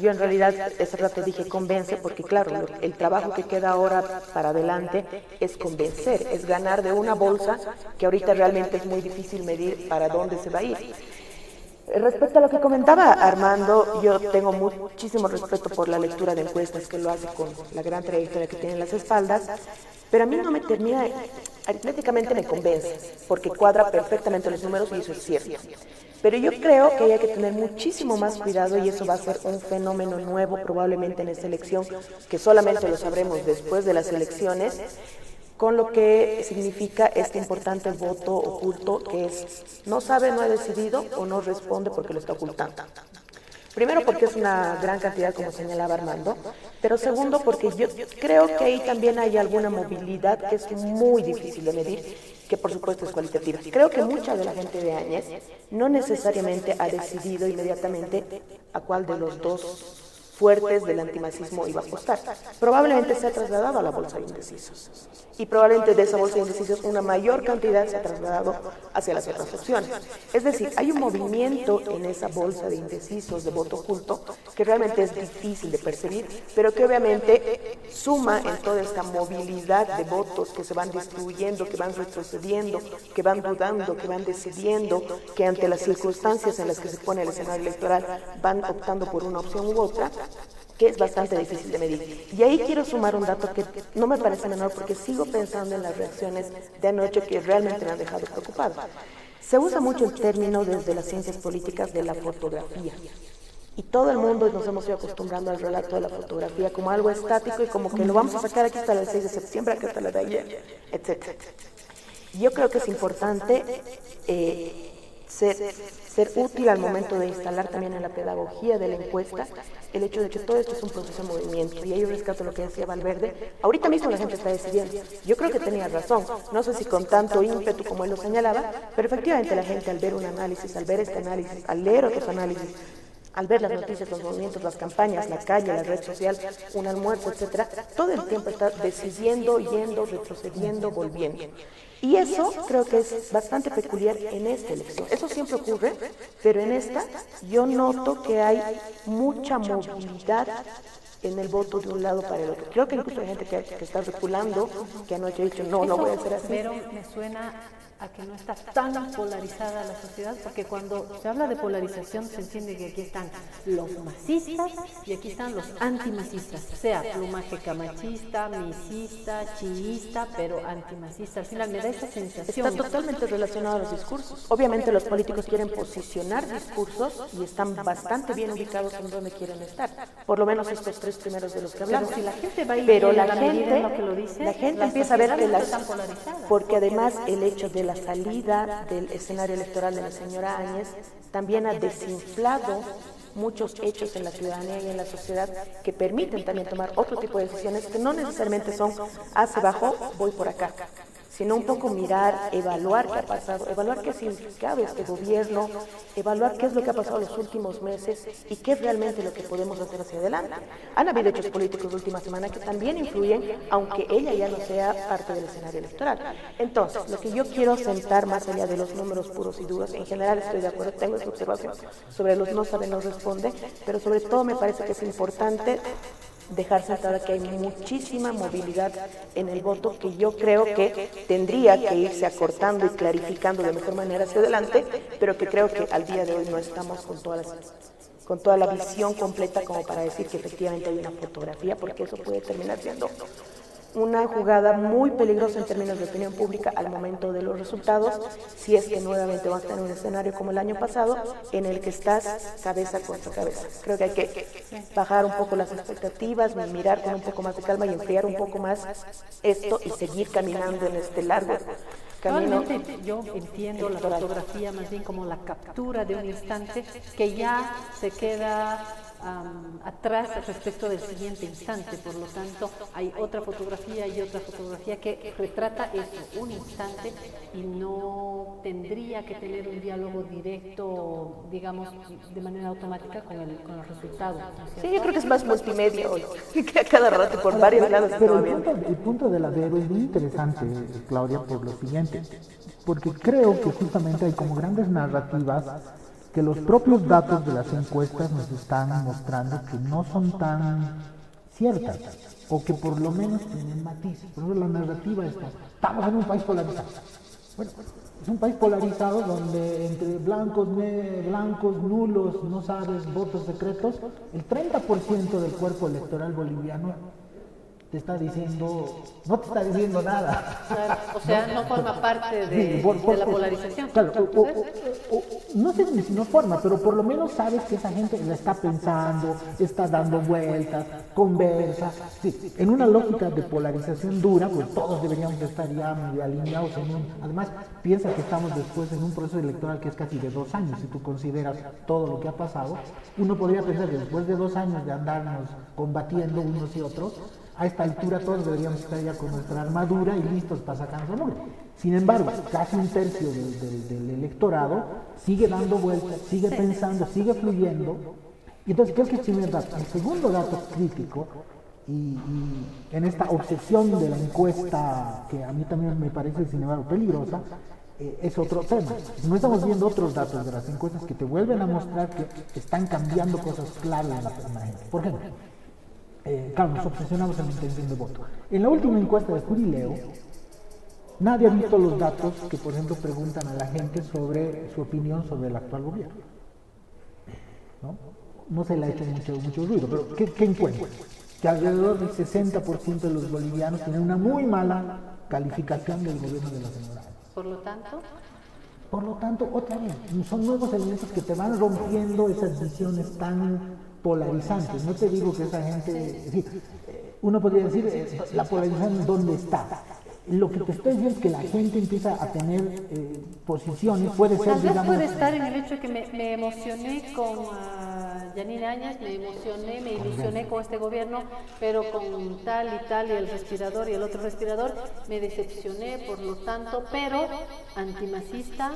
Yo en realidad ese rato dije convence, porque claro, el trabajo que queda ahora para adelante es convencer, es ganar de una bolsa que ahorita realmente es muy difícil medir para dónde se va a ir. Respecto a lo que comentaba Armando, yo tengo muchísimo respeto por la lectura de encuestas que lo hace con la gran trayectoria que tiene en las espaldas, pero a mí no me termina, aritméticamente me convence, porque cuadra perfectamente los números y eso es cierto. Pero yo creo que hay que tener muchísimo más cuidado y eso va a ser un fenómeno nuevo probablemente en esta elección, que solamente lo sabremos después de las elecciones, con lo que significa este importante voto oculto que es no sabe, no ha decidido o no responde porque lo está ocultando. Primero porque es una gran cantidad, como señalaba Armando, pero segundo porque yo creo que ahí también hay alguna movilidad que es muy difícil de medir, que por supuesto es cualitativa. Creo que mucha de la gente de Áñez no necesariamente ha decidido inmediatamente a cuál de los dos fuertes del antimacismo iba a apostar. Probablemente se ha trasladado a la bolsa de indecisos. Y probablemente de esa bolsa de indecisos una mayor cantidad se ha trasladado hacia las otras opciones. Es decir, hay un movimiento en esa bolsa de indecisos, de voto oculto, que realmente es difícil de percibir, pero que obviamente suma en toda esta movilidad de votos que se van distribuyendo, que van retrocediendo, que van dudando, que van decidiendo, que ante las circunstancias en las que se pone el escenario electoral van optando por una opción u otra, que es bastante difícil de medir. Y ahí quiero sumar un dato que no me parece menor porque sigo pensando en las reacciones de anoche que realmente me han dejado preocupado. Se usa mucho el término desde las ciencias políticas de la fotografía. Y todo el mundo nos hemos ido acostumbrando al relato de la fotografía como algo estático y como que lo vamos a sacar aquí hasta el 6 de septiembre, aquí hasta la de ayer, etc. Yo creo que es importante ser útil al momento de instalar también en la pedagogía de la encuesta el hecho de que todo esto es un proceso de movimiento. Y ahí yo rescato lo que decía Valverde. Ahorita mismo la gente está decidiendo. Yo creo que tenía razón. No sé si con tanto ímpetu como él lo señalaba, pero efectivamente la gente al ver un análisis, al ver este análisis, al leer otros análisis, al ver las noticias, los movimientos, las campañas, la calle, la red social, un almuerzo, etcétera, todo el tiempo está decidiendo, yendo, retrocediendo, volviendo. Y eso creo que es bastante peculiar en esta elección. Eso siempre ocurre, pero en esta yo noto que hay mucha movilidad en el voto de un lado para el otro. Creo que incluso hay gente que está reculando, que anoche ha dicho, no voy a hacer así. Pero me suena a que no está tan polarizada la sociedad, porque cuando se habla de polarización se entiende que aquí están los masistas y aquí están los antimasistas, sea plumaje camachista, misista, chiista, pero antimasista. Al final me da esa sensación. Está totalmente relacionado a los discursos. Obviamente los políticos quieren posicionar discursos y están bastante bien ubicados en donde quieren estar. Por lo menos estos 3 primeros de los que hablamos. Pero si la gente va a ir pero bien la a la medida en lo que gente, lo dice, la gente la empieza a ver sociedad que no las... está tan polarizada. Porque además el hecho de la salida del escenario electoral de la señora Áñez también ha desinflado muchos hechos en la ciudadanía y en la sociedad que permiten también tomar otro tipo de decisiones que no necesariamente son hacia abajo, voy por acá, sino un poco mirar, evaluar qué ha pasado, evaluar qué ha significado este gobierno, evaluar qué es lo que ha pasado los últimos meses y qué es realmente lo que podemos hacer hacia adelante. Han habido hechos políticos de última semana que también influyen, aunque ella ya no sea parte del escenario electoral. Entonces, lo que yo quiero sentar más allá de los números puros y duros, en general estoy de acuerdo, tengo esa observación sobre los no sabe, no responde, pero sobre todo me parece que es importante dejar sentado que hay muchísima movilidad en el voto que yo creo que tendría que irse acortando y clarificando de mejor manera hacia adelante, pero que creo que al día de hoy no estamos con toda la visión completa como para decir que efectivamente hay una fotografía, porque eso puede terminar siendo una jugada muy peligrosa en términos de opinión pública al momento de los resultados, si es que nuevamente vas a tener un escenario como el año pasado, en el que estás cabeza contra cabeza. Creo que hay que bajar un poco las expectativas, mirar con un poco más de calma y enfriar un poco más esto y seguir caminando en este largo camino. Realmente yo entiendo la fotografía más bien como la captura de un instante que ya se queda atrás respecto del siguiente instante. Por lo tanto, hay otra fotografía y otra fotografía que retrata eso, un instante, y no tendría que tener un diálogo directo, digamos, de manera automática con el resultado, ¿no es Sí, cierto? yo creo que es más multimedia hoy, que a cada rato por varios lados Pero estaba viendo. el punto de la Vero es muy interesante, Claudia, por lo siguiente, porque creo que justamente hay como grandes narrativas que los propios datos de las encuestas nos están mostrando que no son tan ciertas, o que por lo menos tienen matices. Por ejemplo, la narrativa está, estamos en un país polarizado. Bueno, es un país polarizado donde entre blancos, nulos, no sabes, votos secretos, el 30% del cuerpo electoral boliviano te está diciendo, no te está diciendo nada. Claro, o sea, no forma parte de, Sí, de la polarización. Claro, Entonces, no sé si no forma, pero por lo menos sabes que esa gente la está pensando, está dando vueltas, conversa. Sí, en una lógica de polarización dura, pues todos deberíamos estar ya medio alineados en un... Además, piensa que estamos después en un proceso electoral que es casi de 2 años, si tú consideras todo lo que ha pasado. Uno podría pensar que después de 2 años de andarnos combatiendo unos y otros, a esta altura todos deberíamos estar ya con nuestra armadura y listos para sacarnos el mugre. Sin embargo, casi un tercio del electorado sigue dando vueltas, sigue pensando, sigue fluyendo. Y entonces creo que es el primer dato. El segundo dato crítico, y en esta obsesión de la encuesta, que a mí también me parece sin embargo peligrosa, es otro tema. No estamos viendo otros datos de las encuestas que te vuelven a mostrar que están cambiando cosas claves en la gente. Por ejemplo, claro, nos obsesionamos en la intención de voto. En la última encuesta de Jurileo, nadie ha visto los datos que, por ejemplo, preguntan a la gente sobre su opinión sobre el actual gobierno. No se le ha hecho mucho ruido, pero ¿qué encuentra? Que alrededor del 60% de los bolivianos tienen una muy mala calificación del gobierno de la señora. por lo tanto, otra vez, son nuevos elementos que te van rompiendo esas visiones tan polarizantes. No te digo que esa gente, es decir, uno podría decir, la polarización ¿dónde está? Lo que te estoy diciendo es que la gente empieza a tener posiciones, puede ser, tal vez digamos... puede estar en el hecho de que me emocioné con Yanina Áñez, me ilusioné con este gobierno, pero con tal y tal, y el respirador y el otro respirador, me decepcioné, por lo tanto, pero antimacista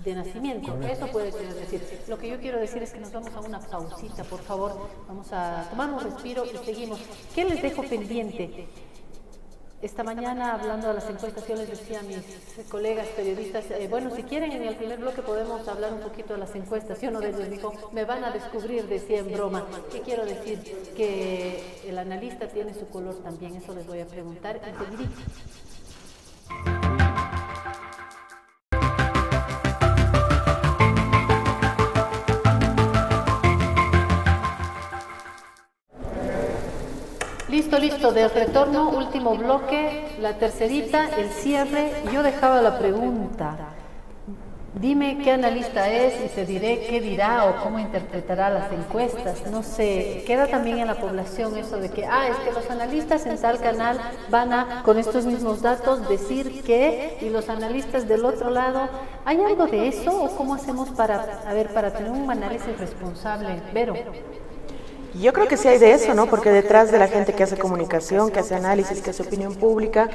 de nacimiento. Eso puede querer decir. Lo que yo quiero decir es que nos vamos a una pausita, por favor, vamos a tomar un respiro y seguimos. ¿Qué les dejo pendiente? Esta mañana, hablando de las encuestas, yo les decía a mis colegas periodistas, bueno, si quieren en el primer bloque podemos hablar un poquito de las encuestas. Y uno de ellos dijo, me van a descubrir, decía en broma. ¿Qué quiero decir? Que el analista tiene su color también, eso les voy a preguntar enseguidita. Listo, del retorno, último bloque, la tercerita, el cierre. Yo dejaba la pregunta, dime qué analista es y te diré qué dirá o cómo interpretará las encuestas. No sé, queda también en la población eso de que, es que los analistas en tal canal van a, con estos mismos datos, decir que, y los analistas del otro lado, ¿hay algo de eso o cómo hacemos para tener un análisis responsable? Vero. Yo creo que sí hay de eso, ¿no? Porque detrás de la gente que hace comunicación, que hace análisis, que hace opinión pública,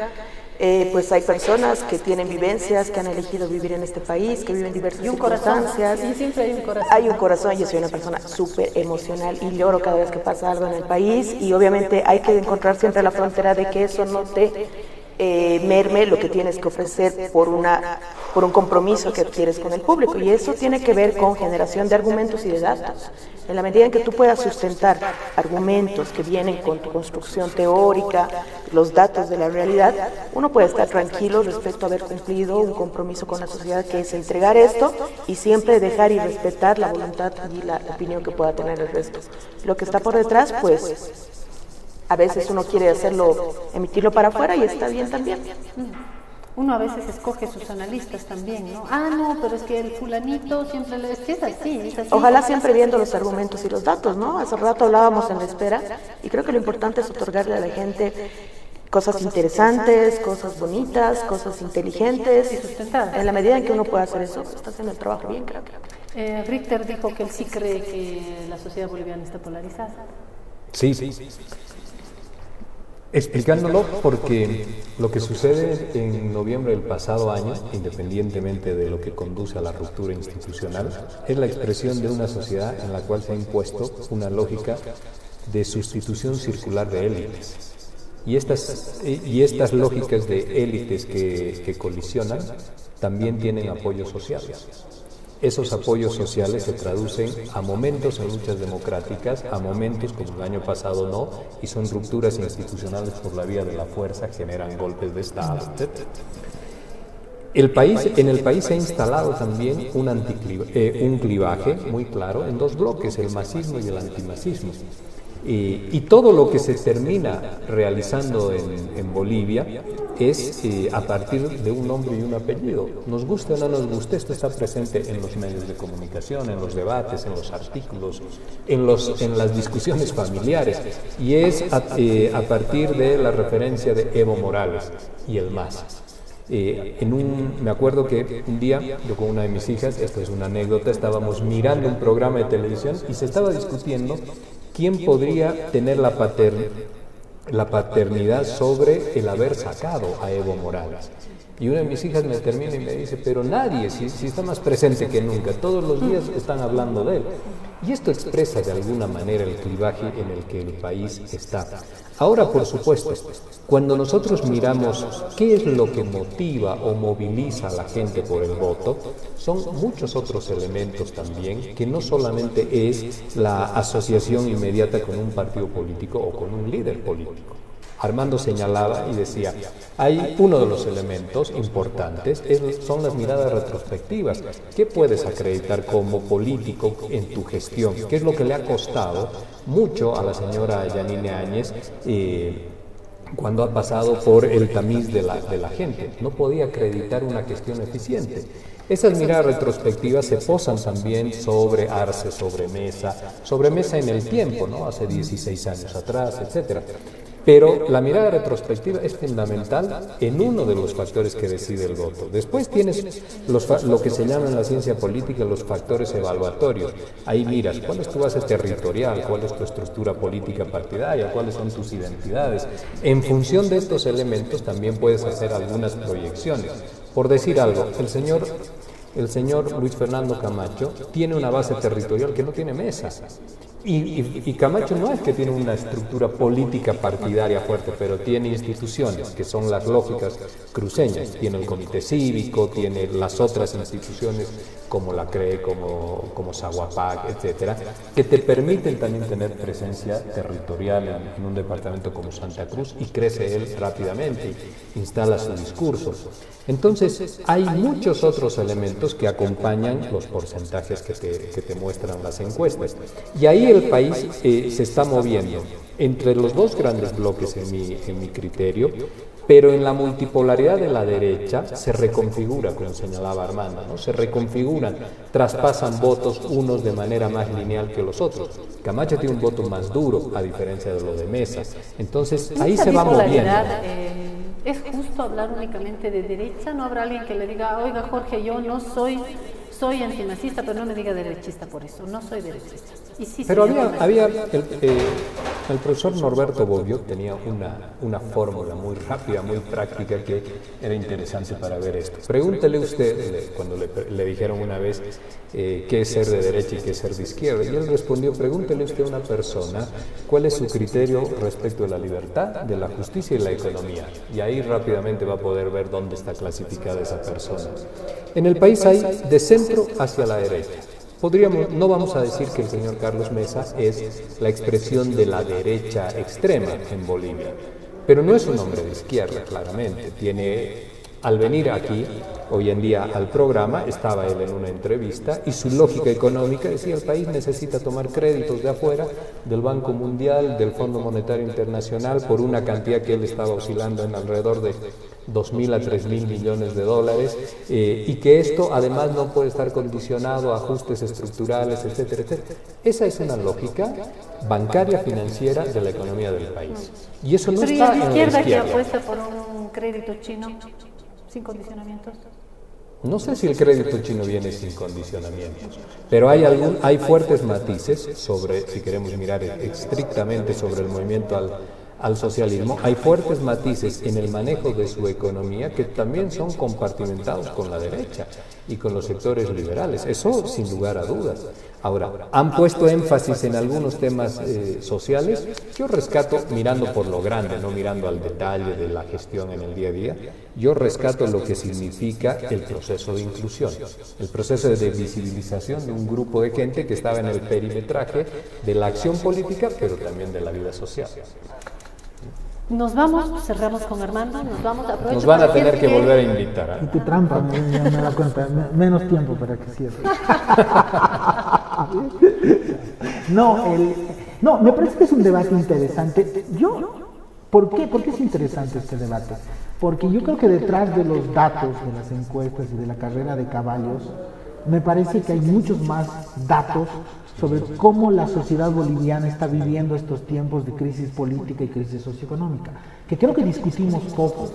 pues hay personas que tienen vivencias, que han elegido vivir en este país, que viven diversas circunstancias. Y siempre hay un corazón. Hay un corazón, yo soy una persona súper emocional y lloro cada vez que pasa algo en el país, y obviamente hay que encontrar siempre la frontera de que eso no te merme lo que tienes que ofrecer por un compromiso que adquieres con el público, y eso tiene que ver con generación de argumentos y de datos. En la medida en que tú puedas sustentar argumentos que vienen con tu construcción teórica, los datos de la realidad, uno puede estar tranquilo respecto a haber cumplido un compromiso con la sociedad, que es entregar esto y siempre dejar y respetar la voluntad y la opinión que pueda tener el resto. Lo que está por detrás, pues a veces uno quiere emitirlo para afuera, y está bien también. Uno a veces escoge sus analistas también, ¿no? No, pero es que el fulanito siempre le es así. Ojalá siempre viendo los argumentos y los datos, ¿no? Hace rato hablábamos en la espera, y creo que lo importante es otorgarle a la gente cosas interesantes, cosas bonitas, cosas inteligentes. Y sustentadas. En la medida en que uno pueda hacer eso, está haciendo el trabajo bien, creo. Richter dijo que él sí cree que la sociedad boliviana está polarizada. Sí, explicándolo porque lo que sucede en noviembre del pasado año, independientemente de lo que conduce a la ruptura institucional, es la expresión de una sociedad en la cual se ha impuesto una lógica de sustitución circular de élites. Y estas lógicas de élites que colisionan también tienen apoyos sociales. Esos apoyos sociales se traducen a momentos en luchas democráticas, a momentos como el año pasado no, y son rupturas institucionales por la vía de la fuerza, generan golpes de Estado, etc. En el país se ha instalado también un clivaje muy claro en dos bloques, el masismo y el antimasismo. Y todo lo que se termina realizando en Bolivia es a partir de un nombre y un apellido. Nos guste o no nos guste, esto está presente en los medios de comunicación, en los debates, en los artículos, en las discusiones familiares. Y es a partir de la referencia de Evo Morales y el MAS. Me acuerdo que un día yo con una de mis hijas, esto es una anécdota, estábamos mirando un programa de televisión y se estaba discutiendo quién podría tener la paternidad sobre el haber sacado a Evo Morales. Y una de mis hijas me termina y me dice, pero nadie, si está más presente que nunca, todos los días están hablando de él. Y esto expresa de alguna manera el clivaje en el que el país está. Ahora, por supuesto, cuando nosotros miramos qué es lo que motiva o moviliza a la gente por el voto, son muchos otros elementos también, que no solamente es la asociación inmediata con un partido político o con un líder político. Armando señalaba y decía, hay uno de los elementos importantes, son las miradas retrospectivas. ¿Qué puedes acreditar como político en tu gestión? ¿Qué es lo que le ha costado mucho a la señora Yanine Áñez cuando ha pasado por el tamiz de la gente? No podía acreditar una gestión eficiente. Esas miradas retrospectivas se posan también sobre Arce, sobre Mesa en el tiempo, ¿no? Hace 16 años atrás, etcétera. Pero la mirada retrospectiva es fundamental en uno de los factores que decide el voto. Después tienes lo que se llama en la ciencia política los factores evaluatorios. Ahí miras cuál es tu base territorial, cuál es tu estructura política partidaria, cuáles son tus identidades. En función de estos elementos también puedes hacer algunas proyecciones. Por decir algo, el señor Luis Fernando Camacho tiene una base territorial que no tiene Mesa. Y Camacho no es que tiene una estructura política partidaria fuerte, pero tiene instituciones que son las lógicas cruceñas. Tiene el comité cívico, tiene las otras instituciones como la CRE, como Zaguapac, etcétera, que te permiten también tener presencia territorial en un departamento como Santa Cruz, y crece él rápidamente, instala su discurso. Entonces, hay muchos otros elementos que acompañan los porcentajes que te muestran las encuestas. Y ahí el país se está moviendo entre los dos grandes bloques en mi criterio, pero en la multipolaridad de la derecha se reconfigura, como señalaba Armando, ¿no? Se reconfiguran, traspasan votos unos de manera más lineal que los otros. Camacho tiene un voto más duro, a diferencia de lo de Mesa. Entonces, ahí se va moviendo. ¿Es justo hablar únicamente de derecha? ¿No habrá alguien que le diga, oiga Jorge, yo no soy antimacista, pero no me diga derechista por eso, no soy derechista? Y sí, pero el profesor Norberto Bobbio tenía una fórmula muy rápida, muy práctica, que era interesante para ver esto. Pregúntele usted, cuando le dijeron una vez qué es ser de derecha y qué es ser de izquierda, y él respondió, pregúntele usted a una persona cuál es su criterio respecto de la libertad, de la justicia y la economía, y ahí rápidamente va a poder ver dónde está clasificada esa persona. En el país hay de centro hacia la derecha. No vamos a decir que el señor Carlos Mesa es la expresión de la derecha extrema en Bolivia, pero no es un hombre de izquierda, claramente. Al venir aquí, hoy en día al programa, estaba él en una entrevista y su lógica económica decía el país necesita tomar créditos de afuera, del Banco Mundial, del Fondo Monetario Internacional, por una cantidad que él estaba oscilando en alrededor de 2.000 a 3.000 millones de dólares, y que esto además no puede estar condicionado a ajustes estructurales, etcétera, etcétera. Esa es una lógica bancaria financiera de la economía del país. Y eso no está en la izquierda. ¿Y la izquierda que apuesta por un crédito chino sin condicionamientos? No sé si el crédito chino viene sin condicionamientos, pero hay fuertes matices sobre, si queremos mirar estrictamente sobre el movimiento al socialismo, hay fuertes matices en el manejo de su economía que también son compartimentados con la derecha y con los sectores liberales, eso sin lugar a dudas. Ahora, han puesto énfasis en algunos temas sociales. Yo rescato, mirando por lo grande, no mirando al detalle de la gestión en el día a día, yo rescato lo que significa el proceso de inclusión, el proceso de visibilización de un grupo de gente que estaba en el perimetraje de la acción política, pero también de la vida social. Nos vamos, cerramos con Armando, nos vamos. Nos van a tener que volver a invitar. Y tu trampa, ya me da cuenta, menos tiempo para que cierre. No, me parece que es un debate interesante. ¿Por qué? ¿Por qué es interesante este debate? Porque yo creo que detrás de los datos de las encuestas y de la carrera de caballos, me parece que hay muchos más datos sobre cómo la sociedad boliviana está viviendo estos tiempos de crisis política y crisis socioeconómica, que creo que discutimos poco,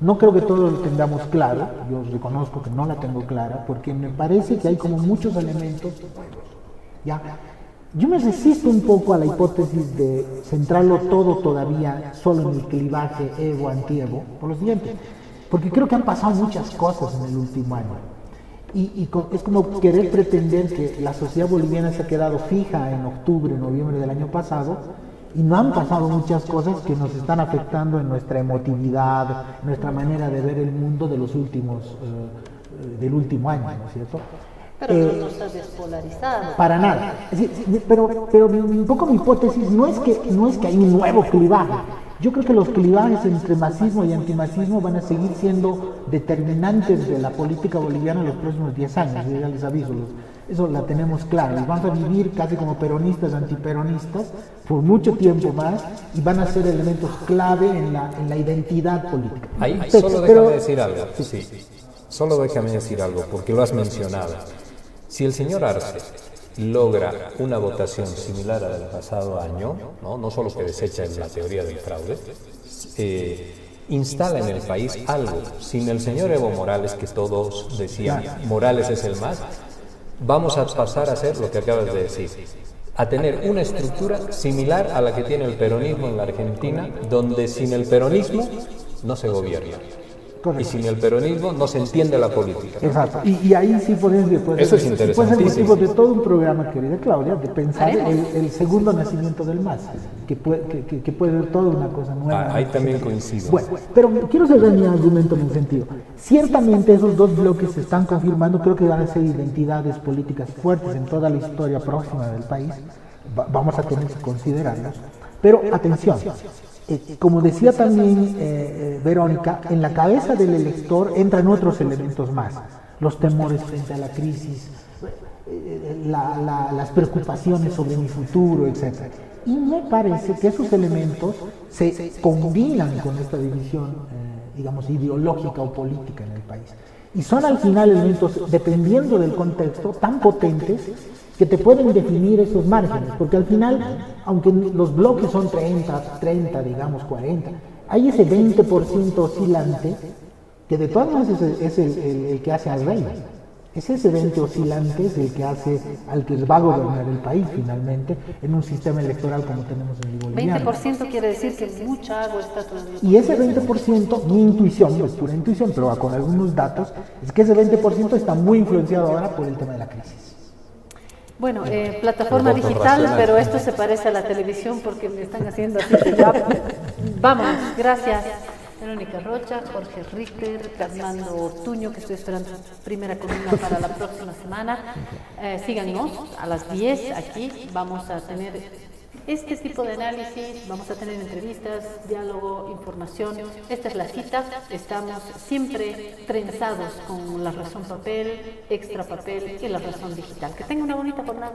No creo que todo lo tengamos claro, yo reconozco que no la tengo clara, porque me parece que hay como muchos elementos, ¿ya? Yo me resisto un poco a la hipótesis de centrarlo todo todavía solo en el clivaje Evo-Anti-Evo, por lo siguiente, porque creo que han pasado muchas cosas en el último año. Es como querer pretender que la sociedad boliviana se ha quedado fija en octubre, noviembre del año pasado, y no han pasado muchas cosas que nos están afectando en nuestra emotividad, nuestra manera de ver el mundo de los últimos, del último año, ¿no es cierto? Pero no está despolarizado. Para nada. Sí, pero un poco mi hipótesis no es que hay un nuevo clivaje. Yo creo que los clivajes entre masismo y antimasismo van a seguir siendo determinantes de la política boliviana en los próximos 10 años, ya les aviso, eso la tenemos clara, y vamos a vivir casi como peronistas, antiperonistas, por mucho tiempo más, y van a ser elementos clave en la identidad política. Ahí solo déjame decir algo, sí, solo déjame decir algo, porque lo has mencionado. Si el señor Arce logra una votación similar a la del pasado año, no solo que desecha la teoría del fraude, instala en el país algo. Sin el señor Evo Morales, que todos decían, Morales es el más, vamos a pasar a hacer lo que acabas de decir, a tener una estructura similar a la que tiene el peronismo en la Argentina, donde sin el peronismo no se gobierna. Correcto. Y sin el peronismo no se entiende la política. Exacto. Y ahí sí podemos eso es interesantísimo. Puede ser motivo de todo un programa, querida Claudia, de pensar el segundo nacimiento del MAS, que puede ser toda una cosa nueva. Ahí también coincido. Bueno, pero quiero cerrar mi argumento en un sentido. Ciertamente esos dos bloques se están confirmando, creo que van a ser identidades políticas fuertes en toda la historia próxima del país. Vamos a tener que considerarlos. Pero atención. Como decía también Verónica, en la cabeza del elector entran otros elementos más, los temores frente a la crisis, las preocupaciones sobre mi futuro, etc. Y me parece que esos elementos se combinan con esta división, digamos, ideológica o política en el país. Y son al final elementos, dependiendo del contexto, tan potentes que te pueden definir esos márgenes, porque al final, aunque los bloques son 30, digamos 40, hay ese 20% oscilante que de todas maneras es el que hace al rey. Es ese 20 oscilante es el que hace al que va a gobernar el país finalmente en un sistema electoral como tenemos en el boliviano. 20% quiere decir que mucha agua está todavía. Y ese 20%, mi intuición, no es pura intuición, pero con algunos datos, es que ese 20% está muy influenciado ahora por el tema de la crisis. Bueno, plataforma digital, pero esto se parece a la televisión porque me están haciendo así que ya. Vamos, gracias. Verónica Rocha, Jorge Richter, Armando Ortuño, que estoy esperando su primera columna para la próxima semana. Síganos a las 10 aquí, vamos a tener este tipo de análisis, vamos a tener entrevistas, diálogo, información. Esta es la cita, estamos siempre trenzados con La Razón Papel, Extra Papel y La Razón Digital. Que tenga una bonita jornada.